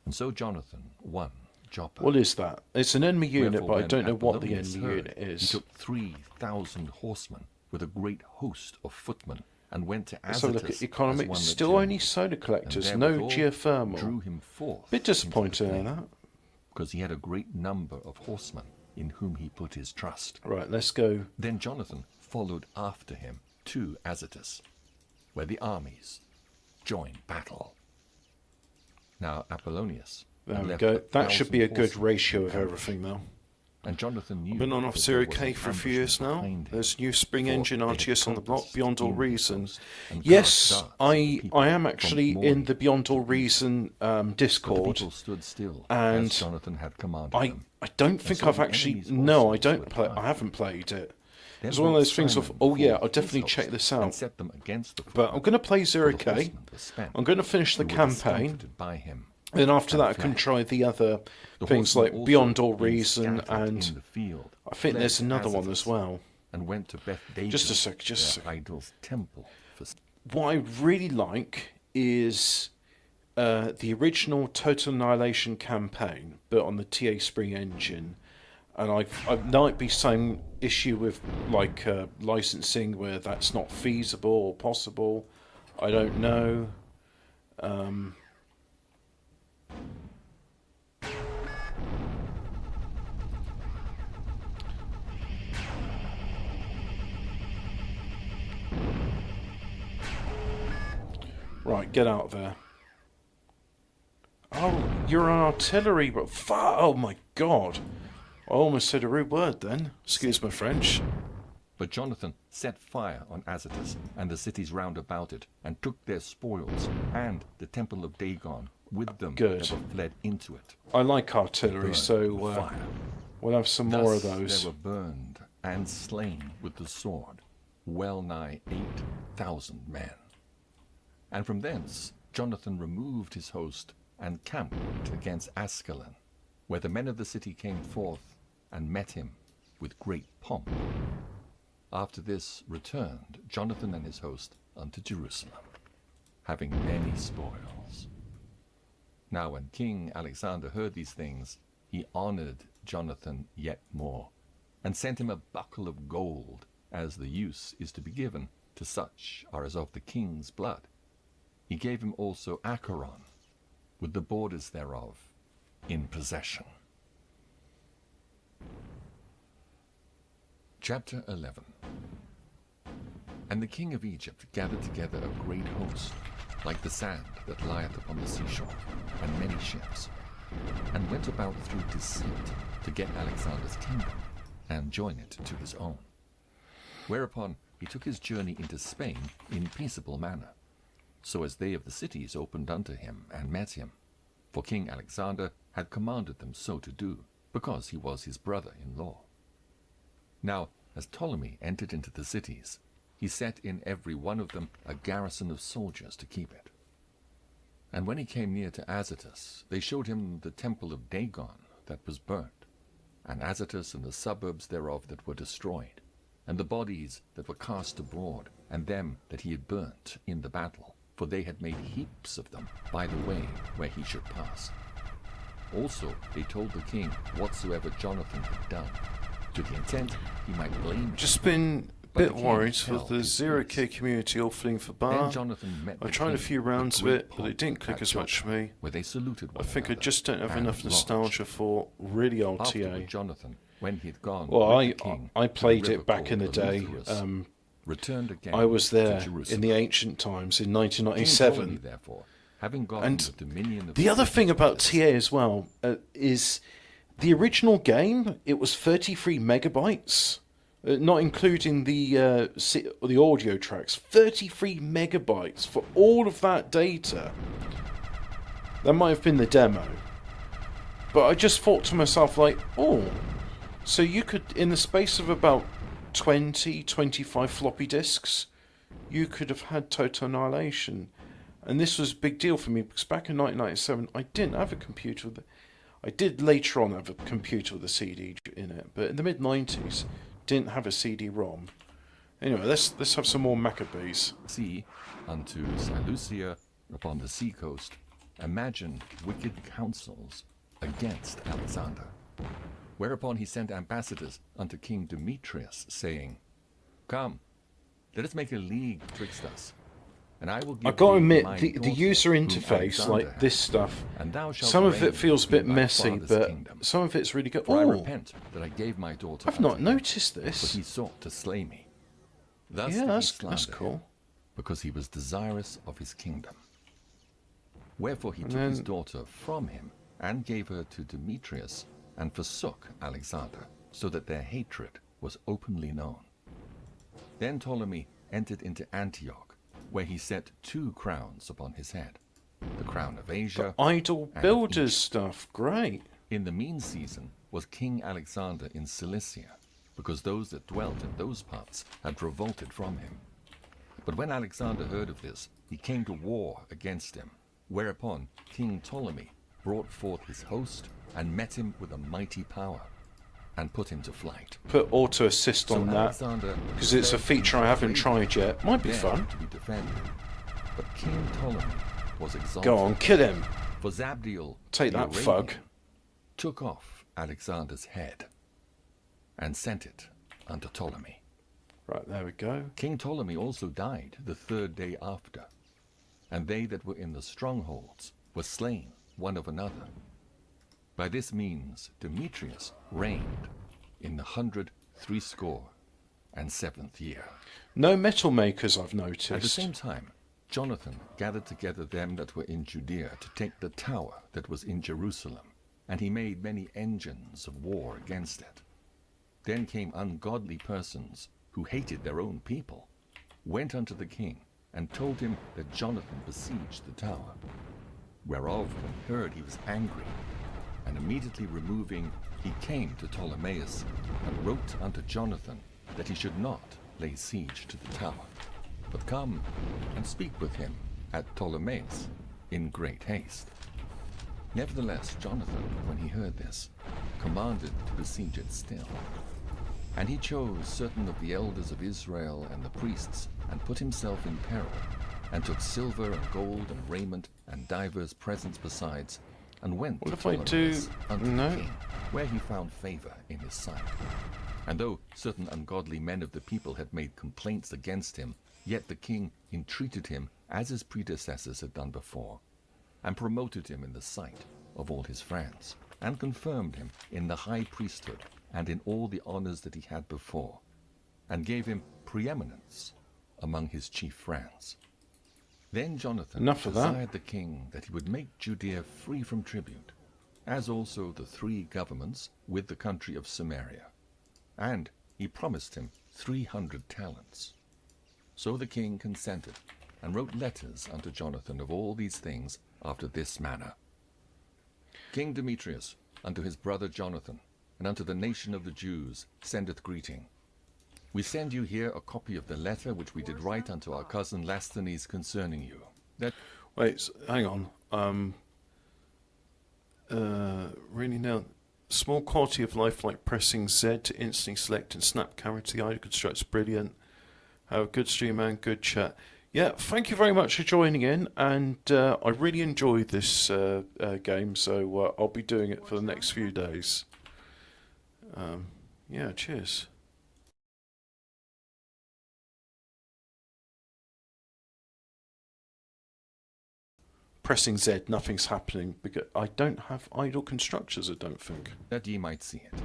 And so Jonathan won Joppa. What is that? It's an enemy unit, Wherefore but I when don't know what the Apollonius enemy heard, unit He is. took 3,000 horsemen with a great host of footmen and went to Let's have a Azotus look at as economic. one that Still journeyed, only solar and collectors, no therewithal geothermal. drew him forth Bit disappointed into the in plain, that. because he had a great number of horsemen in whom he put his trust. Right, let's go. Then Jonathan followed after him to Azotus, where the armies joined battle. Now Apollonius There had we left go. 1,000 That should be a good horsemen ratio in of ambush, everything, though. and Jonathan knew I've been on that off there was 0K an for a few ambushment years now. behind him, There's new spring for engine they had RTS on the block, compassed Beyond All in the Reason. coast and Yes, cast darts at I people am from actually in morning the Beyond All to evening. Reason But the Discord. people stood still, and as Jonathan had commanded I them. don't think so I've the actually. enemy's No, I horses don't were play. tired. I haven't played it. Then It's one of went those things of, Simon oh yeah, forth I'll definitely his check host this and out. set them against the But I'm going to play for the 0K. horsemen were spent, I'm going to finish the who were campaign. discomfited by him. Then after and that, I can fled. try the other The things horsemen like also, Beyond All being Reason, scattered and in the field, I think fled there's to another one Azotus as well. and went to Beth Dagon, Just a sec, just a their sec. idol's temple. For What I really like is the original Total Annihilation campaign, but on the TA Spring engine. And I might be some issue with like licensing where that's not feasible or possible. I don't know. Right, get out there. Oh, you're an artillery, but oh my god. I almost said a rude word then. Excuse my French. But Jonathan set fire on Azotus and the cities round about it, and took their spoils, and the temple of Dagon with them Good. that were fled into it. I like artillery, Burned so with fire. we'll have some more of Thus those. They were burned and slain with the sword, well nigh 8,000 men. And from thence Jonathan removed his host and camped against Askelon, where the men of the city came forth and met him with great pomp. After this returned Jonathan and his host unto Jerusalem, having many spoils. Now when King Alexander heard these things, he honored Jonathan yet more, and sent him a buckle of gold, as the use is to be given to such as of the king's blood. He gave him also Acheron, with the borders thereof, in possession. Chapter 11. And the king of Egypt gathered together a great host, like the sand that lieth upon the seashore, and many ships, and went about through deceit to get Alexander's kingdom, and join it to his own. Whereupon he took his journey into Spain in peaceable manner, so as they of the cities opened unto him and met him. For King Alexander had commanded them so to do, because he was his brother-in-law. Now, as Ptolemy entered into the cities, he set in every one of them a garrison of soldiers to keep it. And when he came near to Azotus, they showed him the temple of Dagon that was burnt, and Azotus and the suburbs thereof that were destroyed, and the bodies that were cast abroad, and them that he had burnt in the battle, for they had made heaps of them by the way where he should pass. Also they told the king whatsoever Jonathan had done, to the intent he might blame him. Just been a But the bit king worried held with the his 0K peace. community all fleeing for Then bar. Jonathan met I the tried a king few with rounds of great it, but pomp it didn't click at as much for Joppa, me. where they saluted I one think I another just don't have and enough lodged. nostalgia for really old Afterward, TA. Jonathan, when he had gone Well, with the king I to the played river it back in the called day. Eleutherus, returned again I was to there in Jerusalem. the ancient times in King Ptolemy, 1997. therefore, having gotten And the dominion of The other cities thing of about this, TA as well is the original game. It was 33 megabytes, not including the audio tracks. 33 megabytes for all of that data. That might have been the demo, but I just thought to myself, like, oh, so you could, in the space of about 25 floppy disks, you could have had Total Annihilation. And this was a big deal for me because back in 1997, I didn't have a computer with I did later on have a computer with a CD in it, but in the mid-90s, didn't have a CD-ROM. Anyway, let's have some more Maccabees. sea unto Seleucia upon the sea coast, imagine wicked counsels against Alexander. Whereupon he sent ambassadors unto King Demetrius, saying, Come, let us make a league betwixt us, and I will give I've got to thee admit, my the daughter, user whom interface, Alexander like hath, this stuff, and thou shalt some of reign it feels a bit in thy messy, father's but kingdom. some of it's really good. For I Oh, repent that I gave my daughter I've not unto him, noticed but this. he sought to slay me. Thus Yeah, did he that's slander him, cool. because he was desirous of his kingdom. Wherefore he And took his then- daughter from him, and gave her to Demetrius, and forsook Alexander, so that their hatred was openly known. Then Ptolemy entered into Antioch, where he set 2 crowns upon his head, the crown of Asia. Idle and builders Egypt. stuff, great. In the mean season was King Alexander in Cilicia, because those that dwelt in those parts had revolted from him. But when Alexander heard of this, he came to war against him, whereupon King Ptolemy brought forth his host, and met him with a mighty power, and put him to flight. Put auto assist So on that, Alexander because it's a fled feature I into haven't Arabia, tried yet. Might be there fun. to be defended. But King Ptolemy was exalted. Go on, kill him. For Zabdiel, Take the that, Arabian, fug. took off Alexander's head, and sent it unto Ptolemy. Right, there we go. King Ptolemy also died the 3rd day after, and they that were in the strongholds were slain one of another. By this means Demetrius reigned in the 167th year. No metal makers, I've At the noticed. same time, Jonathan gathered together them that were in Judea to take the tower that was in Jerusalem, and he made many engines of war against it. Then came ungodly persons, who hated their own people, went unto the king, and told him that Jonathan besieged the tower. Whereof, when he heard, he was angry, and immediately removing, he came to Ptolemais, and wrote unto Jonathan that he should not lay siege to the tower, but come and speak with him at Ptolemais in great haste. Nevertheless, Jonathan, when he heard this, commanded to besiege it still. And he chose certain of the elders of Israel and the priests, and put himself in peril, and took silver and gold and raiment and divers presents besides, and went What to if I do- Ptolemais unto no. the king, where he found favor in his sight. And though certain ungodly men of the people had made complaints against him, yet the king entreated him as his predecessors had done before, and promoted him in the sight of all his friends, and confirmed him in the high priesthood and in all the honors that he had before, and gave him preeminence among his chief friends. Then Jonathan Enough of that. desired the king that he would make Judea free from tribute, as also the 3 governments with the country of Samaria. And he promised him 300 talents. So the king consented, and wrote letters unto Jonathan of all these things after this manner. King Demetrius, unto his brother Jonathan, and unto the nation of the Jews, sendeth greeting. We send you here a copy of the letter which we did write unto our cousin Lasthenes concerning you. That Wait, hang on. Really now, small quality of life like pressing Z to instantly select and snap camera to the eye constructs brilliant. Have a good stream and good chat. Yeah, thank you very much for joining in, and I really enjoyed this game, so I'll be doing it for the next few days. Yeah, cheers. Pressing Z, nothing's happening because I don't have idle constructors, I don't think. that ye might see it.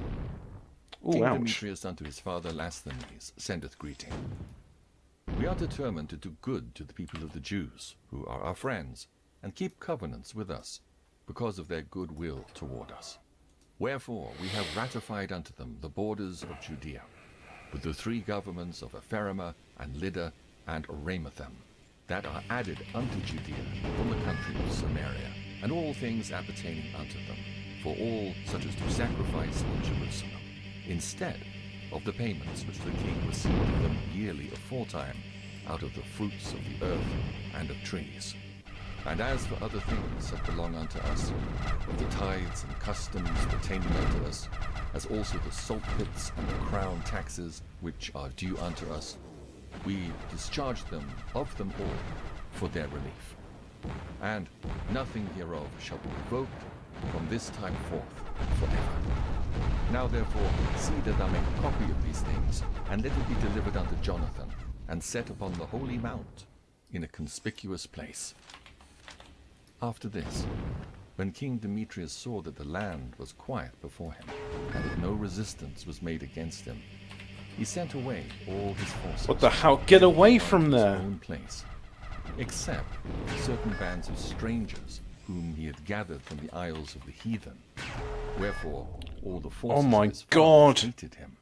Oh, King ouch. Demetrius unto his father Lasthenes sendeth greeting. We are determined to do good to the people of the Jews, who are our friends, and keep covenants with us, because of their good will toward us. Wherefore we have ratified unto them the borders of Judea, with the 3 governments of Epherema and Lydda and Ramathaim, that are added unto Judea from the country of Samaria, and all things appertaining unto them, for all such as do sacrifice in Jerusalem, instead of the payments which the king received of them yearly aforetime, out of the fruits of the earth and of trees. And as for other things that belong unto us, of the tithes and customs pertaining unto us, as also the salt pits and the crown taxes which are due unto us, we discharge them of them all for their relief. And nothing hereof shall be revoked from this time forth forever. Now therefore see that thou make a copy of these things, and let it be delivered unto Jonathan, and set upon the holy mount in a conspicuous place. After this, when King Demetrius saw that the land was quiet before him, and that no resistance was made against him, he sent away all his forces. What the hell? Get away from his there! own place, except certain bands of strangers whom he had gathered from the isles of the heathen. Wherefore all the forces my of his God. fathers hated him.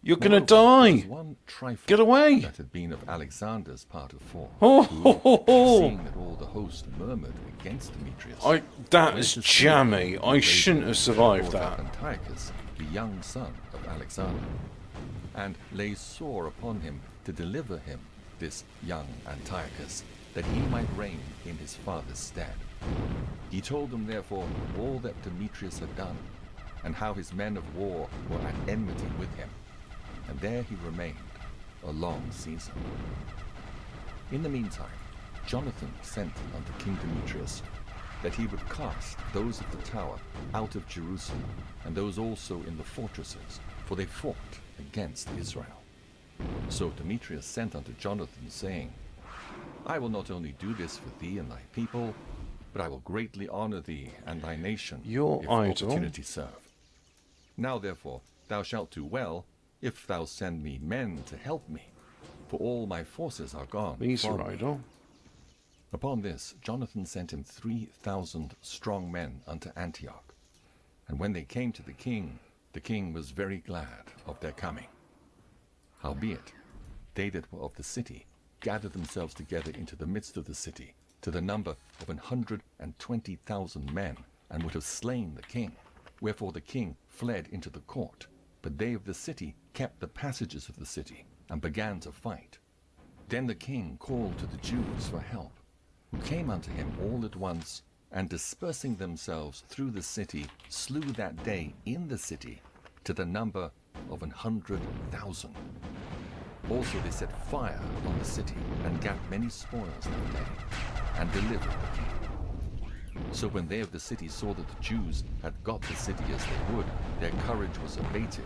You're gonna Moreover, there was die! one trifle Get away! that had been of Alexander's part of 4, Oh, who, ho, ho, ho. seeing that all the host murmured against Demetrius, That went is to see jammy. him, I and shouldn't have survived brought up that. Antiochus, the young son of Alexander, and lay sore upon him to deliver him, this young Antiochus, that he might reign in his father's stead. He told them therefore all that Demetrius had done, and how his men of war were at enmity with him. And there he remained a long season. In the meantime, Jonathan sent unto King Demetrius that he would cast those of the tower out of Jerusalem, and those also in the fortresses, for they fought against Israel. So Demetrius sent unto Jonathan, saying, I will not only do this for thee and thy people, but I will greatly honor thee and thy nation, Your if idol? opportunity serve. Now therefore thou shalt do well, if thou send me men to help me, for all my forces are gone These from are me. idle. Upon this, Jonathan sent him 3,000 strong men unto Antioch. And when they came to the king was very glad of their coming. Howbeit, they that were of the city gathered themselves together into the midst of the city, to the number of 120,000 men, and would have slain the king. Wherefore the king fled into the court, but they of the city kept the passages of the city, and began to fight. Then the king called to the Jews for help, who came unto him all at once, and dispersing themselves through the city, slew that day in the city to the number of 100,000. Also they set fire on the city, and gat many spoils that day, and delivered the king. So when they of the city saw that the Jews had got the city as they would, their courage was abated.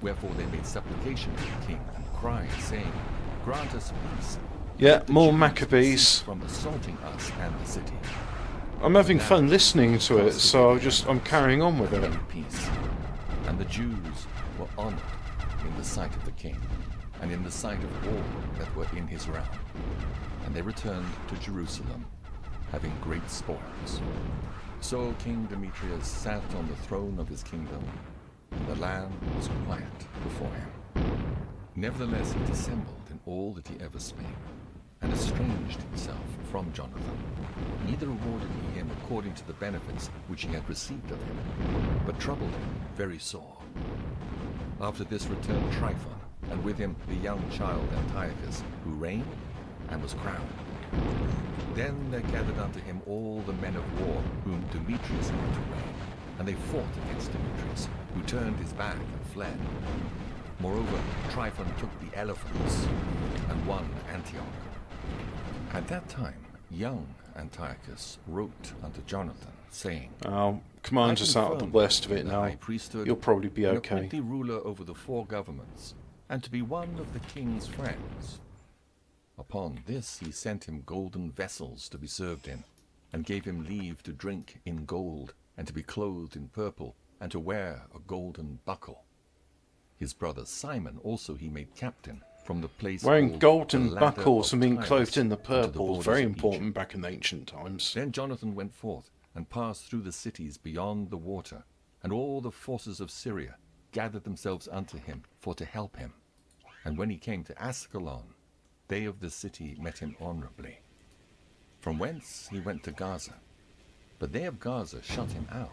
Wherefore they made supplication to the king, and cried, saying, Grant us peace. Yeah, that the more Jews Maccabees. cease from assaulting us and the city. I'm having fun listening to it, so I'm carrying on with it. In peace. And the Jews were honored in the sight of the king, and in the sight of all that were in his realm. And they returned to Jerusalem, having great spoils. So King Demetrius sat on the throne of his kingdom, and the land was quiet before him. Nevertheless he dissembled in all that he ever spake, and estranged himself from Jonathan. Neither rewarded he him according to the benefits which he had received of him, but troubled him very sore. After this returned Tryphon, and with him the young child Antiochus, who reigned and was crowned. Then there gathered unto him all the men of war whom Demetrius had to reign, and they fought against Demetrius, who turned his back and fled. Moreover, Tryphon took the elephants and won Antioch. At that time, young Antiochus wrote unto Jonathan, saying, Command us out of the worst of it the now. high priesthood, You'll probably be and okay. appoint thee ruler over the 4 governments, and to be one of the king's friends. Upon this he sent him golden vessels to be served in, and gave him leave to drink in gold, and to be clothed in purple, and to wear a golden buckle. His brother Simon also he made captain from the place Wearing called golden the Ladder buckles of and being Tyrus clothed in the unto purple, borders very of important Egypt. back in the ancient times. Then Jonathan went forth and passed through the cities beyond the water, and all the forces of Syria gathered themselves unto him for to help him. And when he came to Ascalon, they of the city met him honorably. From whence he went to Gaza, but they of Gaza shut him out.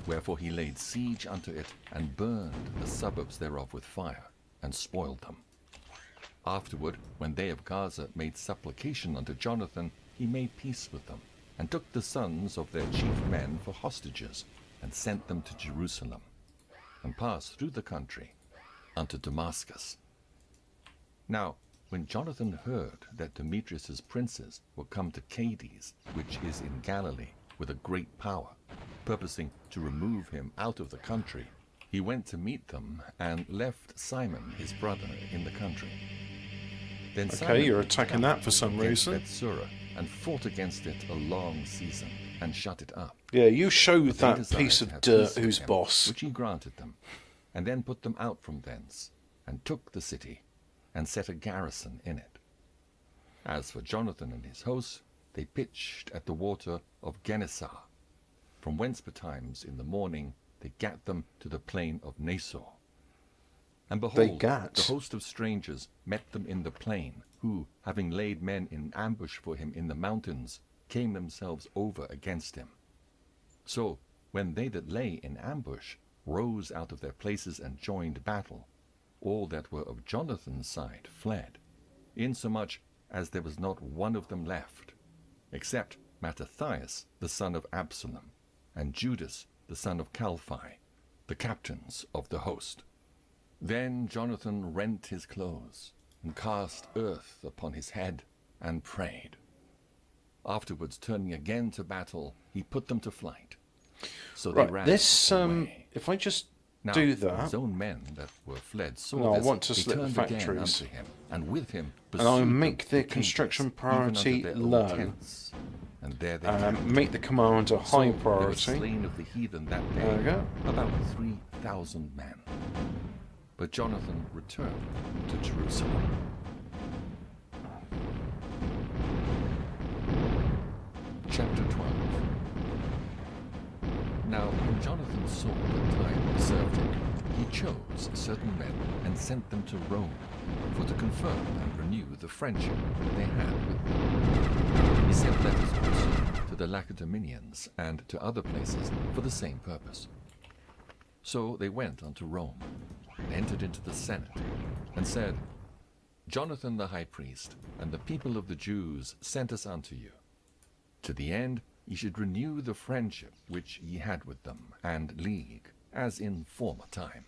Wherefore he laid siege unto it, and burned the suburbs thereof with fire, and spoiled them. Afterward, when they of Gaza made supplication unto Jonathan, he made peace with them, and took the sons of their chief men for hostages, and sent them to Jerusalem, and passed through the country unto Damascus. Now, when Jonathan heard that Demetrius's princes were come to Cades, which is in Galilee, with a great power, purposing to remove him out of the country, he went to meet them, and left Simon his brother in the country. Then Simon you're attacking that for some against reason. Bethsura, and fought against it a long season, and shut it up. Yeah, you show But they that desired piece to of have dirt peace with who's him, boss. which he granted them, and then put them out from thence, and took the city, and set a garrison in it. As for Jonathan and his hosts, they pitched at the water of Genesar, from whence betimes in the morning they gat them to the plain of Nasor. And behold, gat? the host of strangers met them in the plain, who, having laid men in ambush for him in the mountains, came themselves over against him. So, when they that lay in ambush rose out of their places and joined battle, all that were of Jonathan's side fled, insomuch as there was not one of them left, except Mattathias the son of Absalom, and Judas the son of Calphi, the captains of the host. Then Jonathan rent his clothes, and cast earth upon his head, and prayed. Afterwards, turning again to battle, he put them to flight. So they Right, ran this, away. if I just Now, do when that, his own men that were fled saw No, I this, want to they split the turned again factories. unto him, and with him and I'll pursued make them their to construction Cades, even unto priority their own low. tents. And there they camped. make the commander So high there were priority. slain of the heathen that day, There we go. about 3,000 men. But Jonathan returned to Jerusalem. Now, when Jonathan saw that time served him, he chose certain men and sent them to Rome, for to confirm and renew the friendship they had with them. He sent letters also to the Lacedaemonians and to other places for the same purpose. So they went unto Rome, and entered into the Senate, and said, Jonathan the high priest, and the people of the Jews sent us unto you, to the end ye should renew the friendship which ye had with them, and league, as in former time.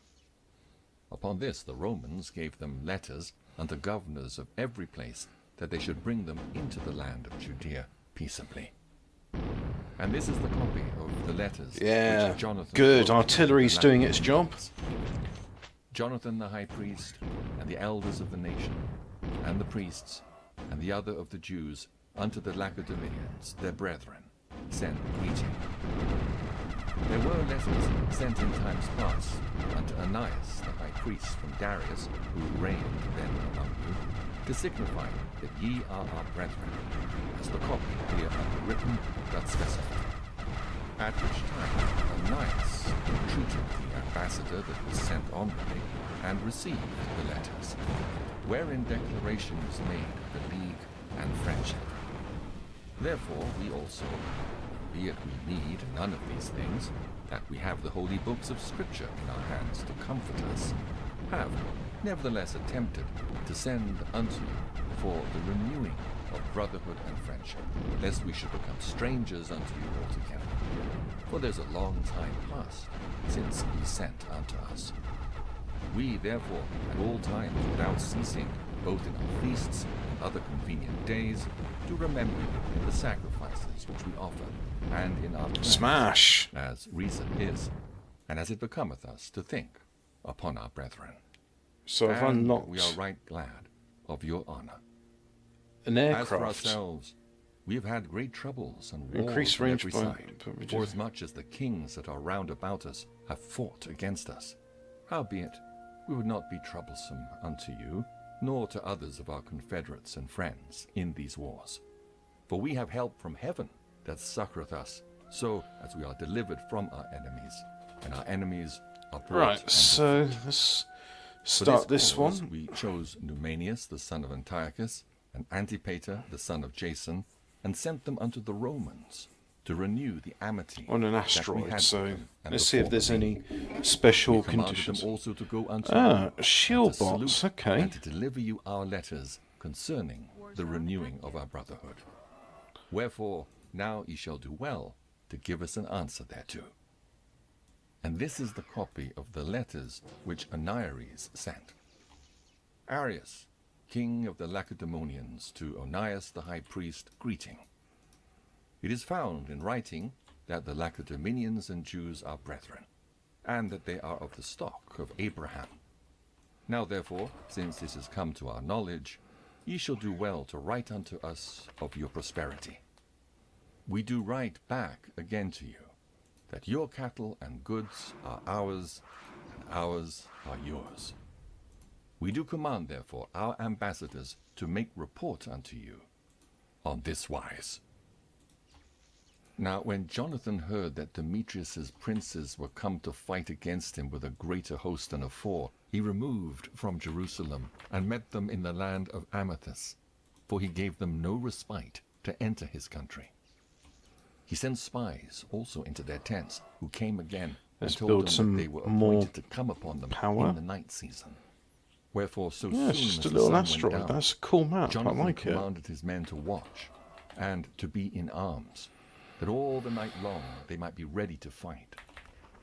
Upon this the Romans gave them letters unto governors of every place, that they should bring them into the land of Judea peaceably. And this is the copy of the letters Yeah, which Jonathan good. wrote Artillery's to the doing its job. Jonathan the high priest, and the elders of the nation, and the priests, and the other of the Jews, unto the Lacedaemonians, their brethren, send greeting. There were letters sent in times past unto Ananias the high priest from Darius, who reigned then among you, to signify that ye are our brethren, as the copy here underwritten doth specify. At which time Ananias entreated the ambassador that was sent onwardly, and received the letters, wherein declaration was made of the league and friendship. Therefore we also, albeit we need none of these things, that we have the holy books of Scripture in our hands to comfort us, have nevertheless attempted to send unto you for the renewing of brotherhood and friendship, lest we should become strangers unto you altogether. For there's a long time past since ye sent unto us. We therefore at all times without ceasing, both in our feasts and other convenient days, do remember you in the sacrifices which we offer, and in our prayers, Smash. as reason is, and as it becometh us to think upon our brethren. So I've And unlocked we are right glad of your honor. an As for aircraft. ourselves, we have had great troubles and wars Increased on range every by- side, by- forasmuch as the kings that are round about us have fought against us. Howbeit, we would not be troublesome unto you, nor to others of our confederates and friends in these wars. For we have help from heaven that succoureth us, so as we are delivered from our enemies, and our enemies are brought Right, and so let's for start this cause one. We chose Numanius, the son of Antiochus, and Antipater, the son of Jason, and sent them unto the Romans to renew the amity On an that we asteroid, had so with them, and let's the see if former there's league. any special We commanded conditions. them also to go unto Ah, you, shield and to bots, salute, okay. and to deliver you our letters concerning the renewing of our brotherhood. Wherefore, now ye shall do well to give us an answer thereto. And this is the copy of the letters which Aniares sent. Arius, king of the Lacedaemonians, to Onias the high priest, greeting. It is found in writing that the Lacedaemonians and Jews are brethren, and that they are of the stock of Abraham. Now therefore, since this is come to our knowledge, ye shall do well to write unto us of your prosperity. We do write back again to you, that your cattle and goods are ours, and ours are yours. We do command, therefore, our ambassadors to make report unto you on this wise. Now when Jonathan heard that Demetrius's princes were come to fight against him with a greater host than afore, he removed from Jerusalem, and met them in the land of Amathus, for he gave them no respite to enter his country. He sent spies also into their tents, who came again, Let's and told build them some that they were more appointed to come upon them power. in the night season. Wherefore, so Yeah, soon it's just as a the little sun went asteroid. down, That's a cool map. Jonathan I like it. commanded his men to watch, and to be in arms, that all the night long they might be ready to fight.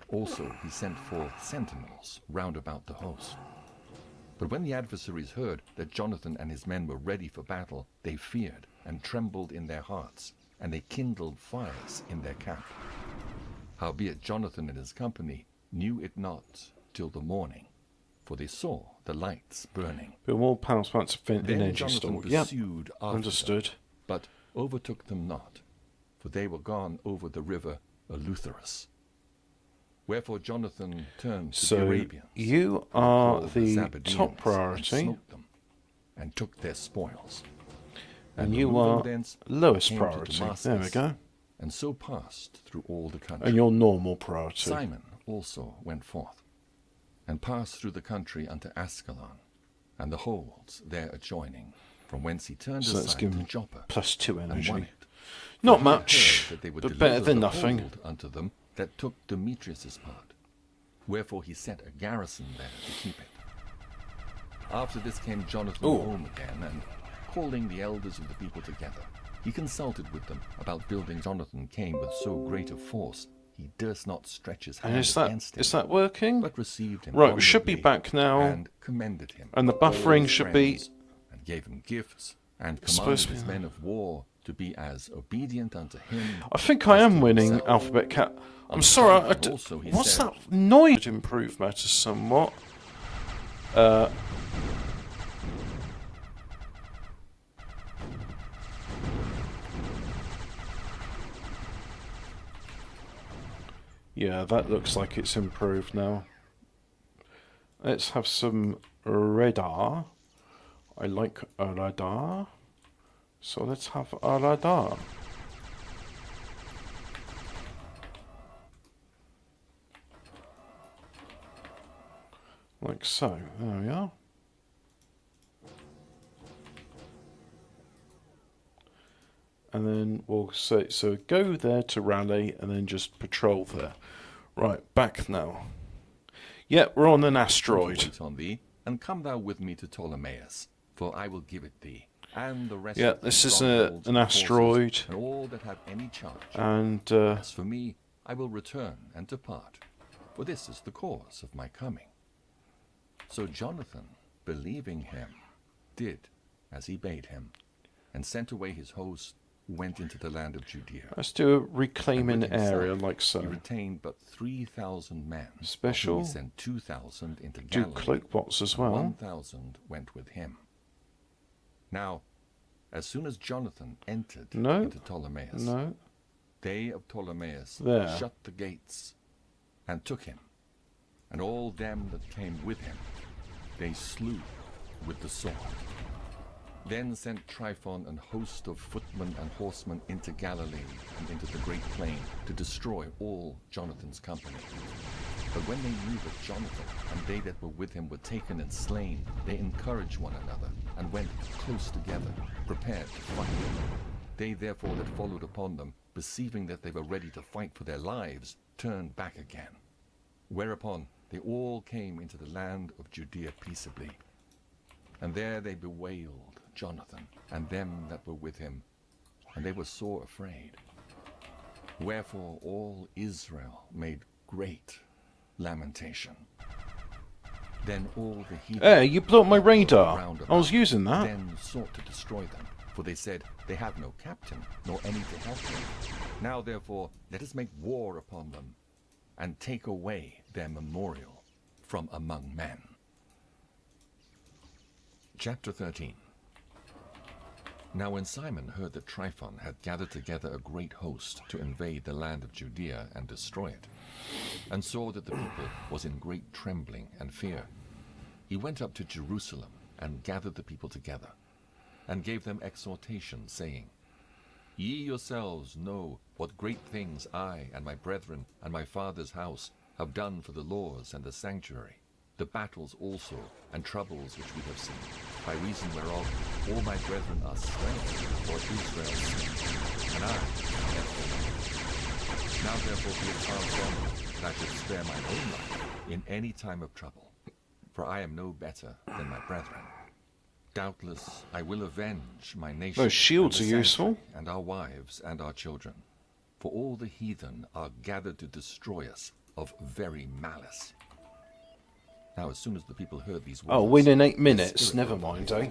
Also he sent forth sentinels round about the host. But when the adversaries heard that Jonathan and his men were ready for battle, they feared and trembled in their hearts, and they kindled fires in their camp. Howbeit Jonathan and his company knew it not till the morning, for they saw the lights burning. Build more power plants for Then energy Jonathan store. Yep, pursued after understood. them, but overtook them not, for they were gone over the river Eleutherus. Wherefore Jonathan turned to the So Arabians, you are called the Zabadeans, top and priority, smote them, and took their spoils. and you removing are thence, lowest came to priority. There we Damascus, go. and so passed through all the country. And your normal priority. Simon also went forth, and passed through the country unto Ascalon, and the holds there adjoining, from whence he turned So that's aside to given Joppa, +2 and energy. won it. Not For he had much, heard that they would but deliver better than the nothing. hold unto them that took Demetrius's part. Wherefore he set a garrison there to keep it. After this came Jonathan Ooh. home again, and calling the elders of the people together, he consulted with them about building. Jonathan came with so great a force, he durst not stretch his hand And against him, is that working? but received him Right, we should be honourably, back now. and commended him, And the to all buffering his should be- friends, and gave him gifts, and It's commanded supposed to be his that. men of war to be as obedient unto him. I think I as am to winning himself. Alphabet Cat. I'm On sorry, Jonathan also he what's said- that noise? To improve matters somewhat. Yeah, that looks like it's improved now. Let's have some radar. I like a radar. So let's have a radar. Like so. There we are. And then we'll say, so go there to rally and then just patrol there. Right, back now. Yeah, we're on an asteroid. Wait on thee, and come thou with me to Ptolemaeus, for I will give it thee, and the rest Yeah, of the this is strongholds an and forces, asteroid. and all that have any charge. And As for me, I will return and depart, for this is the cause of my coming. So Jonathan, believing him, did as he bade him, and sent away his host, who went into the land of Judea. let's do a And reclaiming with himself area like He so. retained but 3,000 men. of whom Special. He sent 2,000 into Do Galilee. cloak bots as and well. 1,000 went with him. Now, as soon as Jonathan entered No. into Ptolemaeus, No. they of Ptolemaeus There. shut the gates and took him, and all them that came with him they slew with the sword. Then sent Tryphon an host of footmen and horsemen into Galilee and into the great plain to destroy all Jonathan's company. But when they knew that Jonathan and they that were with him were taken and slain, they encouraged one another and went close together, prepared to fight. They therefore that followed upon them, perceiving that they were ready to fight for their lives, turned back again. Whereupon they all came into the land of Judea peaceably. And there they bewailed Jonathan and them that were with him, and they were sore afraid. Wherefore all Israel made great lamentation. Then all the heathen Hey, you blew up my radar. round I was about using that. then sought to destroy them, for they said, they have no captain, nor any to help them. Now therefore let us make war upon them, and take away their memorial from among men. Chapter 13. Now when Simon heard that Tryphon had gathered together a great host to invade the land of Judea and destroy it, and saw that the people was in great trembling and fear, he went up to Jerusalem and gathered the people together, and gave them exhortation, saying, Ye yourselves know what great things I and my brethren and my father's house have done for the laws and the sanctuary, the battles also and troubles which we have seen, by reason whereof all my brethren are slain for Israel's sake, and I am left. Now therefore be it far from me that I should spare my own life in any time of trouble, for I am no better than my brethren. Doubtless I will avenge my nation. Those shields and are the useful. sanctuary, and our wives and our children, for all the heathen are gathered to destroy us of very malice. Now as soon as the people heard these words, Oh, win in 8 their minutes. spirit Never was mind, eh?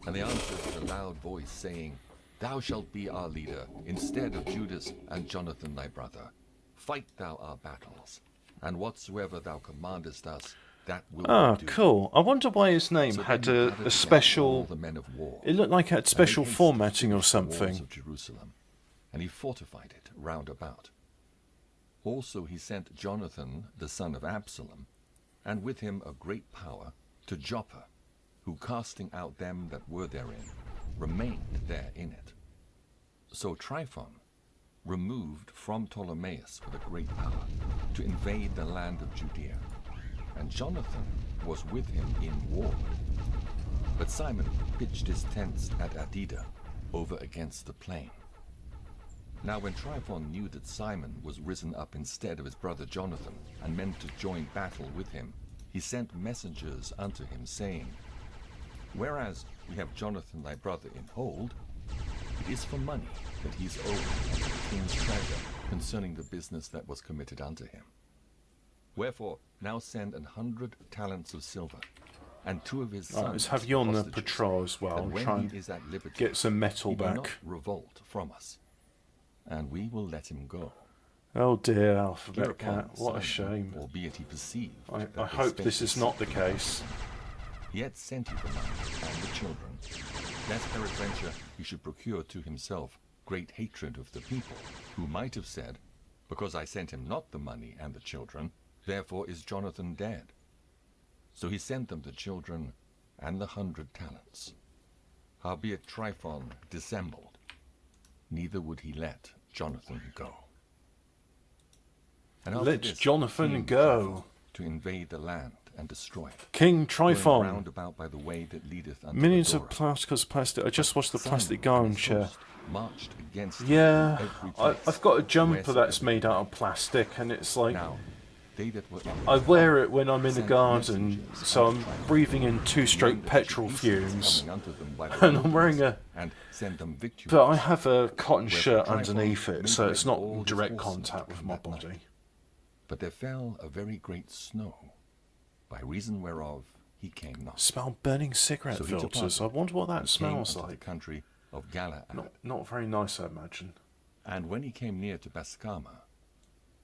and they answered with a loud voice, saying, Thou shalt be our leader, instead of Judas and Jonathan thy brother. Fight thou our battles, and whatsoever thou commandest us, that will Ah, we do. cool. I wonder why his name So had then he gathered a together all special... the men of war, It looked like it had and they special hasted formatting to or finish the walls something. of Jerusalem, and he fortified it round about. Also he sent Jonathan the son of Absalom, and with him a great power, to Joppa, who casting out them that were therein, remained there in it. So Tryphon, removed from Ptolemaeus with a great power to invade the land of Judea, and Jonathan was with him in war. But Simon pitched his tents at Adida, over against the plain. Now when Tryphon knew that Simon was risen up instead of his brother Jonathan, and meant to join battle with him, he sent messengers unto him, saying, Whereas we have Jonathan thy brother in hold, it is for money that he is owed unto the king's treasure concerning the business that was committed unto him. Wherefore now send 100 talents of silver, and 2 of his sons. Right, let's have you on the hostages, patrol as well, and and when try he and is at liberty, get some metal he will back. not revolt from us, and we will let him go. Oh dear, Alphabet Hereupon Cat, what a Simon, shame. albeit he perceived I that they hope spent this is his not the silver, case. Yet sent he the money and the children, lest peradventure he should procure to himself great hatred of the people, who might have said, Because I sent him not the money and the children, therefore is Jonathan dead. So he sent them the children and the 100 talents. Howbeit Tryphon dissembled, neither would he let Jonathan go. And after Let this Jonathan came go. Tryphon to invade the land and destroy it, King going Tryphon. round about by the way that leadeth unto Millions Adora. of plastic. I just watched the Simon plastic and garden his chair. host marched against him Yeah, in every I, place I've got a jumper wheresoever that's made out of plastic, and it's like Now, they that were I wear it when I'm in the sent garden, messengers so unto I'm Tryphon, breathing in knowing two-stroke that he petrol should hasten fumes. coming unto them by the And I'm wearing wilderness, a- and send them victuals. But I have a cotton Wherefore shirt Tryphon underneath it, so it's mingled all not his direct horsemen contact with come my that night. body. But there fell a very great snow, by reason whereof he came not. Smell burning cigarette So he filters. departed I wonder what that and came smells unto the like. country of Galaad. Not very nice, I imagine. And when he came near to Bascama,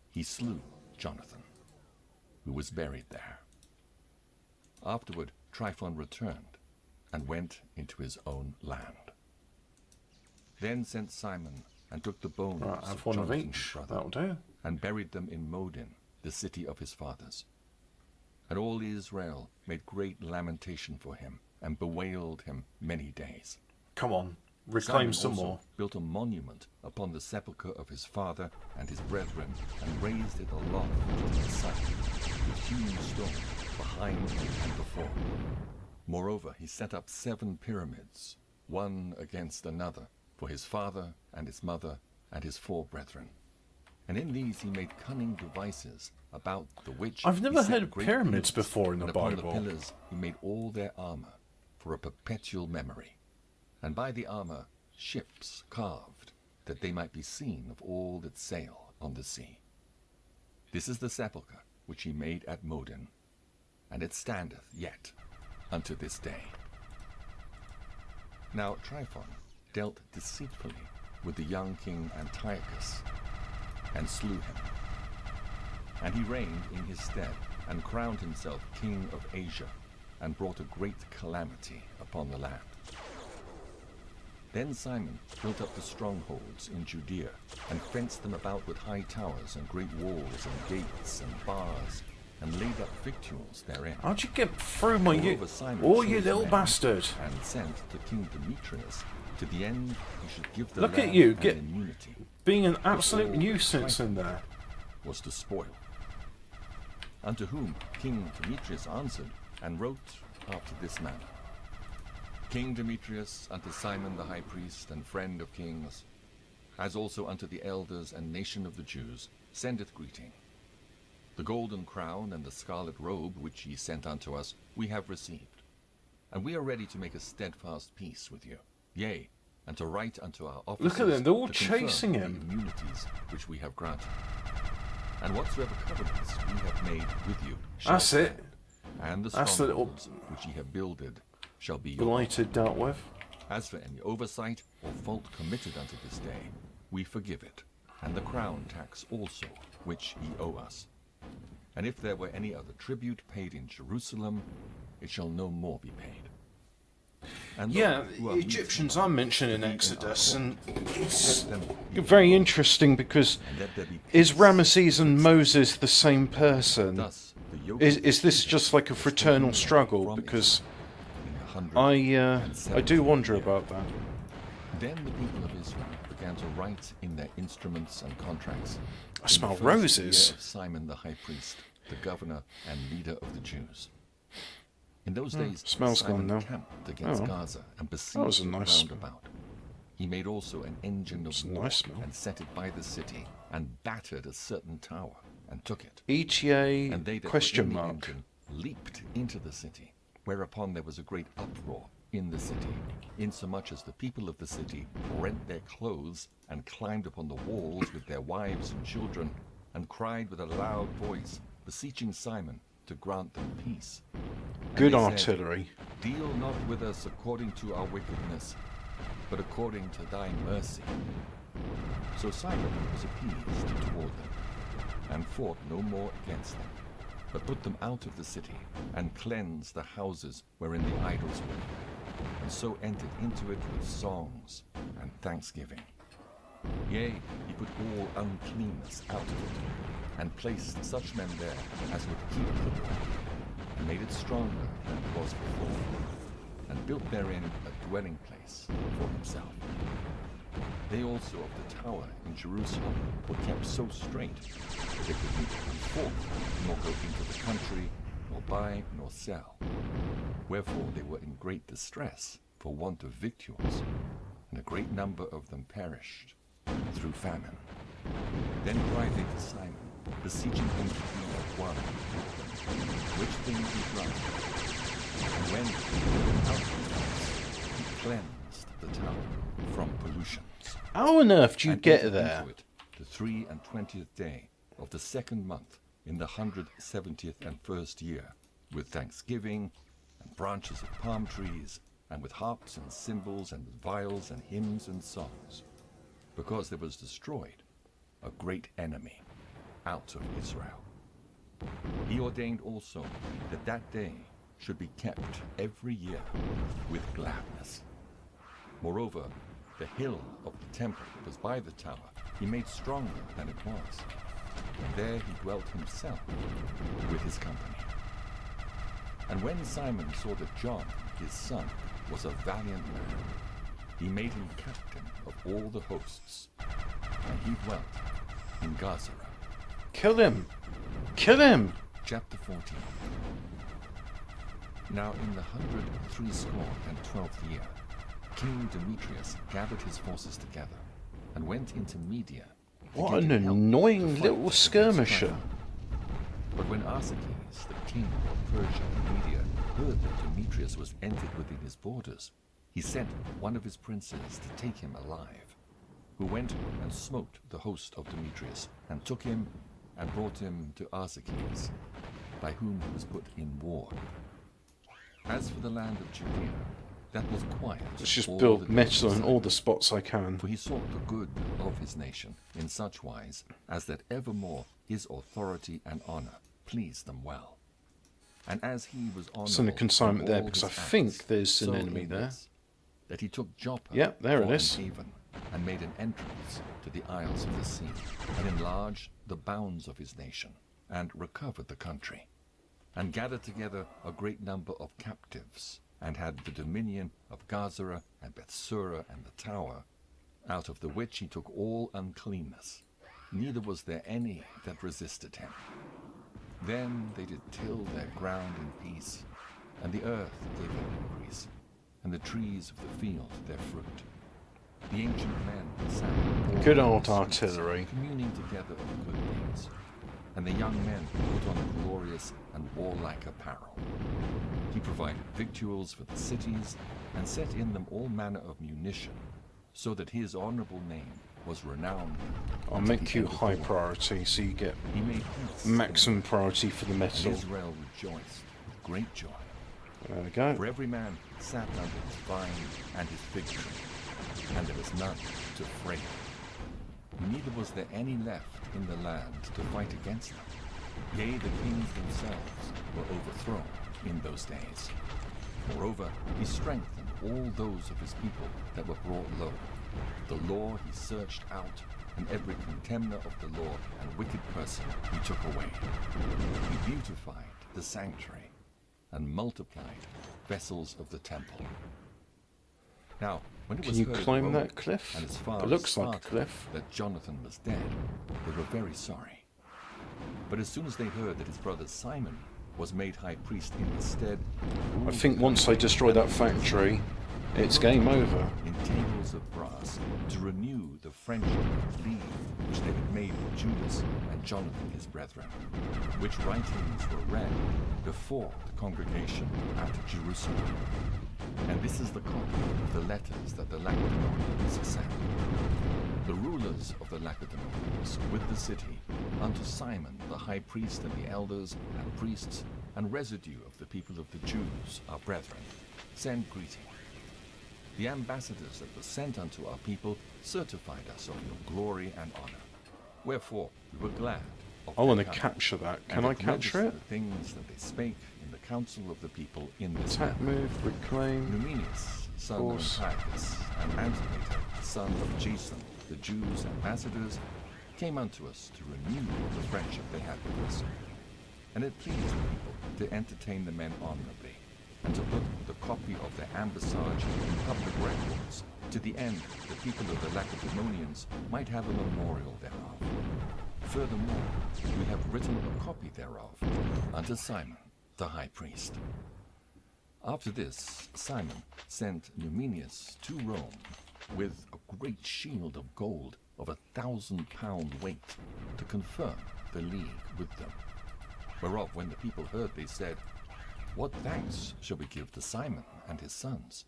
he slew Jonathan, who was buried there. Afterward Tryphon returned, and went into his own land. Then sent Simon, and took the bones Right, of have one of Jonathan his each. brother, That'll do. and buried them in Modin, the city of his fathers. And all Israel made great lamentation for him, and bewailed him many days. Come on, reclaim Simon some also more. built a monument upon the sepulchre of his father and his brethren, and raised it aloft to the sun, with hewn stone behind and before. Moreover, he set up 7 pyramids, one against another, for his father and his mother and his 4 brethren. And in these he made cunning devices, about the which I've he never set heard of great pyramids pillars, before in the and upon Bible. the pillars he made all their armor, for a perpetual memory. And by the armor ships carved, that they might be seen of all that sail on the sea. This is the sepulchre which he made at Modin, and it standeth yet unto this day. Now Tryphon dealt deceitfully with the young king Antiochus, and slew him. And he reigned in his stead, and crowned himself king of Asia, and brought a great calamity upon the land. Then Simon built up the strongholds in Judea, and fenced them about with high towers and great walls and gates and bars, and laid up victuals therein. How'd you get through my... Moreover, Simon Oh, you chose little men, bastard. And sent to King Demetrius, to the end he should give the Look at land you, an get- immunity, Being an absolute all nuisance in there. was to spoil. Unto whom King Demetrius answered, and wrote after this manner. King Demetrius unto Simon the high priest and friend of kings, as also unto the elders and nation of the Jews, sendeth greeting. The golden crown and the scarlet robe which ye sent unto us we have received, and we are ready to make a steadfast peace with you, yea, and to write unto our officers. Look at them, they're all to confirm chasing the him. immunities which we have granted. And whatsoever covenants we have made with you shall That's it. stand, and the That's the little strongholds which ye have builded shall be your own. blighted dealt with. As for any oversight or fault committed unto this day, we forgive it, and the crown tax also, which ye owe us. And if there were any other tribute paid in Jerusalem, it shall no more be paid. And Yeah, those who are the Egyptians weak are mentioned in to be Exodus, our and court, it's let them be very interesting because and let there be is peace. Ramesses and Moses the same person? Thus, the yoke Is of this Egypt just like a was fraternal taken struggle? from Because Israel in 100 I do wonder about that. Then the people of Israel began to write in their instruments and contracts. I in smell the first roses. year of Simon the high priest, the governor and leader of the Jews. In those days, smells Simon gone now. camped against Oh. Gaza and was besieged a it nice round about. He made also an engine of It's a war nice smell. and set it by the city and battered a certain tower and took it. ETA And they that question were in the mark. engine leaped into the city, whereupon there was a great uproar in the city, insomuch as the people of the city rent their clothes and climbed upon the walls with their wives and children, and cried with a loud voice, beseeching Simon to grant them peace. And Good they said, artillery. Deal not with us according to our wickedness, but according to thy mercy. So Simon was appeased toward them, and fought no more against them, but put them out of the city, and cleansed the houses wherein the idols were, and so entered into it with songs and thanksgiving. Yea, he put all uncleanness out of it, and placed such men there as would keep the law, and made it stronger than it was before, and built therein a dwelling place for himself. They also of the tower in Jerusalem were kept so strait that they could neither come forth, nor go into the country, nor buy, nor sell. Wherefore they were in great distress for want of victuals, and a great number of them perished through famine. Then cried they to Simon, beseeching him to be at one, which thing he granted. And when he went out from thence, he cleansed the tower from pollutions. How on earth do you And get entered there? into it the 23rd day of the 2nd month in the 170th and first year, with thanksgiving and branches of palm trees, and with harps and cymbals, and with viols and hymns and songs, because there was destroyed a great enemy out of Israel. He ordained also that that day should be kept every year with gladness. Moreover, the hill of the temple that was by the tower he made stronger than it was, and there he dwelt himself with his company. And when Simon saw that John, his son, was a valiant man, he made him captain of all the hosts, and he dwelt in Gaza. Kill him! Kill him! Chapter 14. Now in the 112th year, King Demetrius gathered his forces together, and went into Media. to What get an him help annoying to fight little against skirmisher. Tryphon. But when Arsaces, the king of Persia and Media, heard that Demetrius was entered within his borders, he sent one of his princes to take him alive, who went and smote the host of Demetrius, and took him and brought him to Arsaces, by whom he was put in war. As for the land of Judea, that was quiet. Let's just all build the days metal of in all the spots I can. Simon, for he sought the good of his nation in such wise as that evermore his authority and honor pleased them well. And as he was honorable Send a consignment in there all because I his think acts, there's an so enemy in there. this, that he took Joppa Yep, there it for an is. haven, and made an entrance to the isles of the sea, and enlarged the bounds of his nation, and recovered the country, and gathered together a great number of captives, and had the dominion of Gazara and Bethsura and the tower, out of the which he took all uncleanness, neither was there any that resisted him. Then they did till their ground in peace, and the earth gave her increase, and the trees of the field their fruit. The ancient men sat in Good all old the streets, artillery. communing together of good things, and the young men put on glorious and warlike apparel. He provided victuals for the cities, and set in them all manner of munition, so that his honorable name was renowned. I'll unto make the you end of the high world. priority so you get He made peace, maximum priority for the and metal. Israel rejoiced with great joy. There we go. For every man sat under his vine and his fig tree, and there was none to fray him. Neither was there any left in the land to fight against them. Yea, the kings themselves were overthrown in those days. Moreover, he strengthened all those of his people that were brought low. The law he searched out, and every contemner of the law and wicked person he took away. He beautified the sanctuary, and multiplied vessels of the temple. Now, When it Can was you heard of climb Rome that cliff? and as far It looks as like a Sparta cliff. that Jonathan was dead, they were very sorry. But as soon as they heard that his brother Simon was made high priest in his stead, I think once they destroy that factory, it's game over. in tables of brass to renew the friendship and league which they had made with Judas and Jonathan his brethren, which writings were read before the congregation at Jerusalem. And this is the copy of the letters that the Lacedaemonians sent. The rulers of the Lacedaemonians with the city unto Simon the high priest and the elders and priests and residue of the people of the Jews, our brethren, send greeting. The ambassadors that were sent unto our people certified us of your glory and honor. Wherefore we were glad of I want to their coming, capture that. and Can I have capture noticed it? the things that they spake in the council of the people in this Attack manner. move, reclaim. Numenius, son of Force. Antiochus, and Antipater, son of Jason, the Jews' ambassadors, came unto us to renew the friendship they had with us. And it pleased the people to entertain the men honorably, and to put the copy of their ambassage in public records, to the end the people of the Lacedaemonians might have a memorial thereof. Furthermore, we have written a copy thereof unto Simon the high priest. After this, Simon sent Numenius to Rome with a great shield of gold of 1,000 pound weight to confirm the league with them. Whereof when the people heard, they said, What thanks shall we give to Simon and his sons?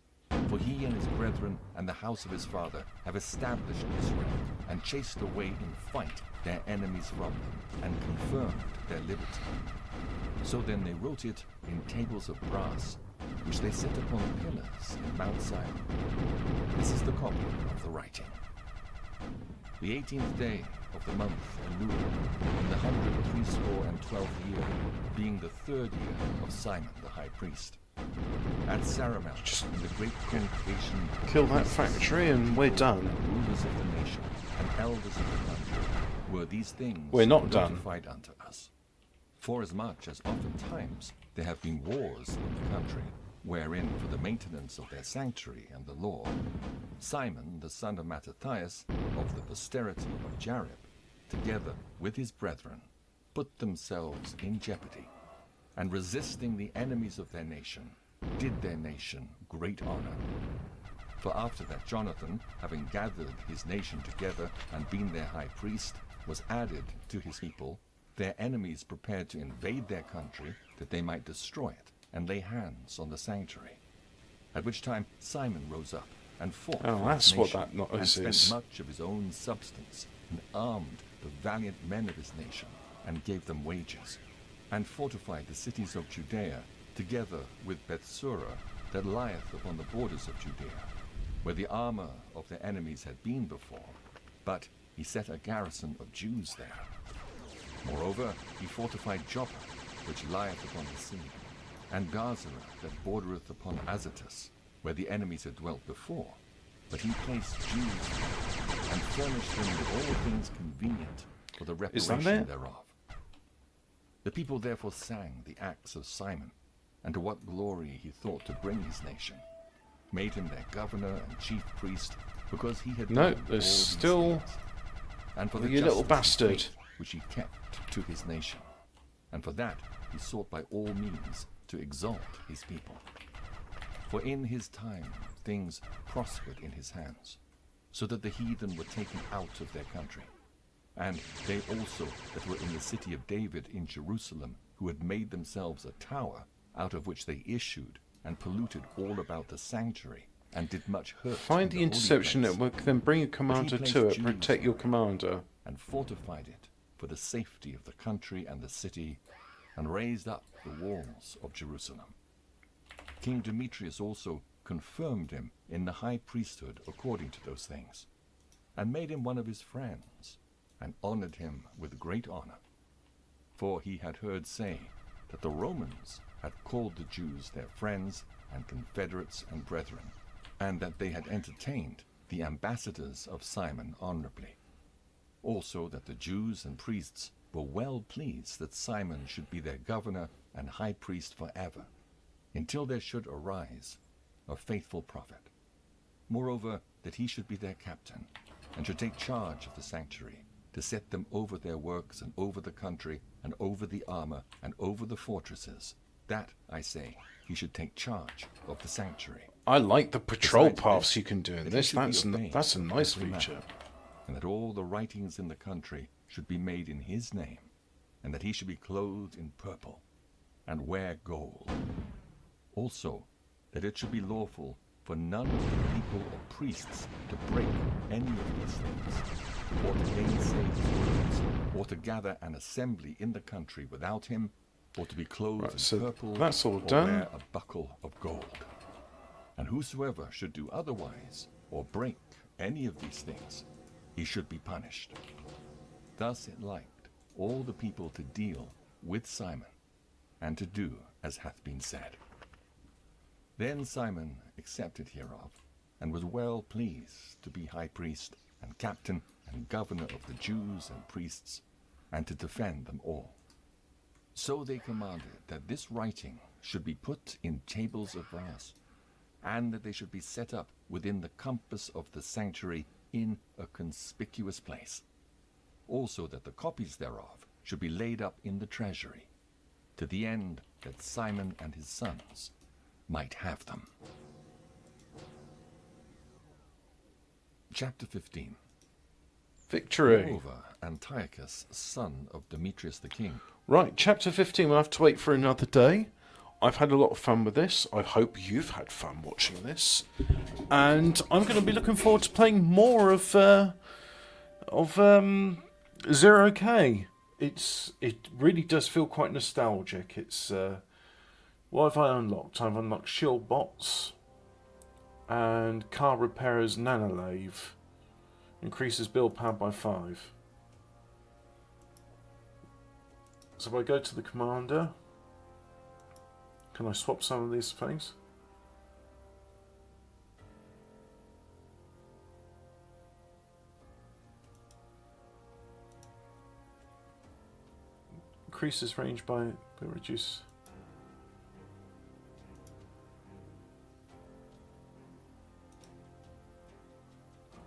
For he and his brethren and the house of his father have established Israel, and chased away in fight their enemies from them, and confirmed their liberty. So then they wrote it in tables of brass, which they set upon pillars in Mount Sinai. This is the copy of the writing. The 18th day of the month Elul, in the 112th year, being the 3rd year of Simon the high priest, at Saramel, in the great congregation, Kill that factory and we're done. rulers of the nation and elders of the country, were these things We're not done. notified unto us. Forasmuch as oftentimes there have been wars in the country, wherein for the maintenance of their sanctuary and the law, Simon the son of Mattathias of the posterity of Jarib, together with his brethren, put themselves in jeopardy, and resisting the enemies of their nation, did their nation great honor. For after that Jonathan, having gathered his nation together and been their high priest, was added to his people, their enemies prepared to invade their country, that they might destroy it, and lay hands on the sanctuary. At which time Simon rose up and fought Oh, for that's his what nation, that noise and spent is. much of his own substance, and armed the valiant men of his nation, and gave them wages, and fortified the cities of Judea, together with Bethsura, that lieth upon the borders of Judea, where the armor of their enemies had been before, but he set a garrison of Jews there. Moreover, he fortified Joppa, which lieth upon the sea, and Gazara, that bordereth upon Azotus, where the enemies had dwelt before. But he placed Jews there, and furnished them with all things convenient for the Is that reparation it? thereof. The people therefore sang the acts of Simon, and to what glory he thought to bring his nation, made him their governor and chief priest, because he had No, done all there's these still- things. And for the You little justice and bastard. faith which he kept to his nation, and for that he sought by all means to exalt his people. For in his time things prospered in his hands, so that the heathen were taken out of their country, and they also that were in the city of David in Jerusalem, who had made themselves a tower, out of which they issued, and polluted all about the sanctuary, and did much hurt. Find in the holy interception place, network, then bring a commander placed to it. Jews Protect your there. commander. and fortified it for the safety of the country and the city, and raised up the walls of Jerusalem. King Demetrius also confirmed him in the high priesthood according to those things, and made him one of his friends, and honored him with great honor. For he had heard say that the Romans had called the Jews their friends and confederates and brethren, and that they had entertained the ambassadors of Simon honorably. Also that the Jews and priests were well pleased that Simon should be their governor and high priest forever, until there should arise a faithful prophet. Moreover, that he should be their captain, and should take charge of the sanctuary, to set them over their works, and over the country, and over the armor, and over the fortresses. That, I say, he should take charge of the sanctuary. I like the patrol Besides paths this, you can do in that he this. should be That's a obeyed nice every man, feature. and that all the writings in the country should be made in his name, and that he should be clothed in purple, and wear gold. Also, that it should be lawful for none of the people or priests to break any of these things, or to gainsay his words, or to gather an assembly in the country without him, or to be clothed Right, in so purple, that's all or done. wear a buckle of gold. And whosoever should do otherwise, or break any of these things, he should be punished. Thus it liked all the people to deal with Simon, and to do as hath been said. Then Simon accepted hereof, and was well pleased to be high priest, and captain, and governor of the Jews and priests, and to defend them all. So they commanded that this writing should be put in tables of brass, and that they should be set up within the compass of the sanctuary in a conspicuous place. Also that the copies thereof should be laid up in the treasury, to the end that Simon and his sons might have them. Chapter 15. Victory. Moreover, Antiochus, son of Demetrius the king, Right, chapter 15, we'll have to wait for another day. I've had a lot of fun with this. I hope you've had fun watching this. And I'm going to be looking forward to playing more of 0K. It really does feel quite nostalgic. It's what have I unlocked? I've unlocked shield bots and car repairer's nanolathe. Increases build power by 5. So if I go to the commander, can I swap some of these things? Increases range by reduce.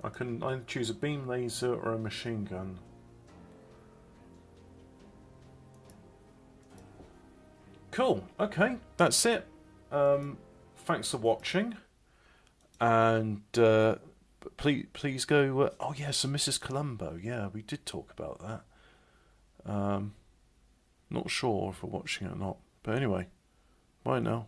I can either choose a beam laser or a machine gun. Cool. Okay, that's it. Thanks for watching, and please go. Oh yeah, so Mrs. Columbo. Yeah, we did talk about that. Not sure if we're watching it or not, but anyway, bye now.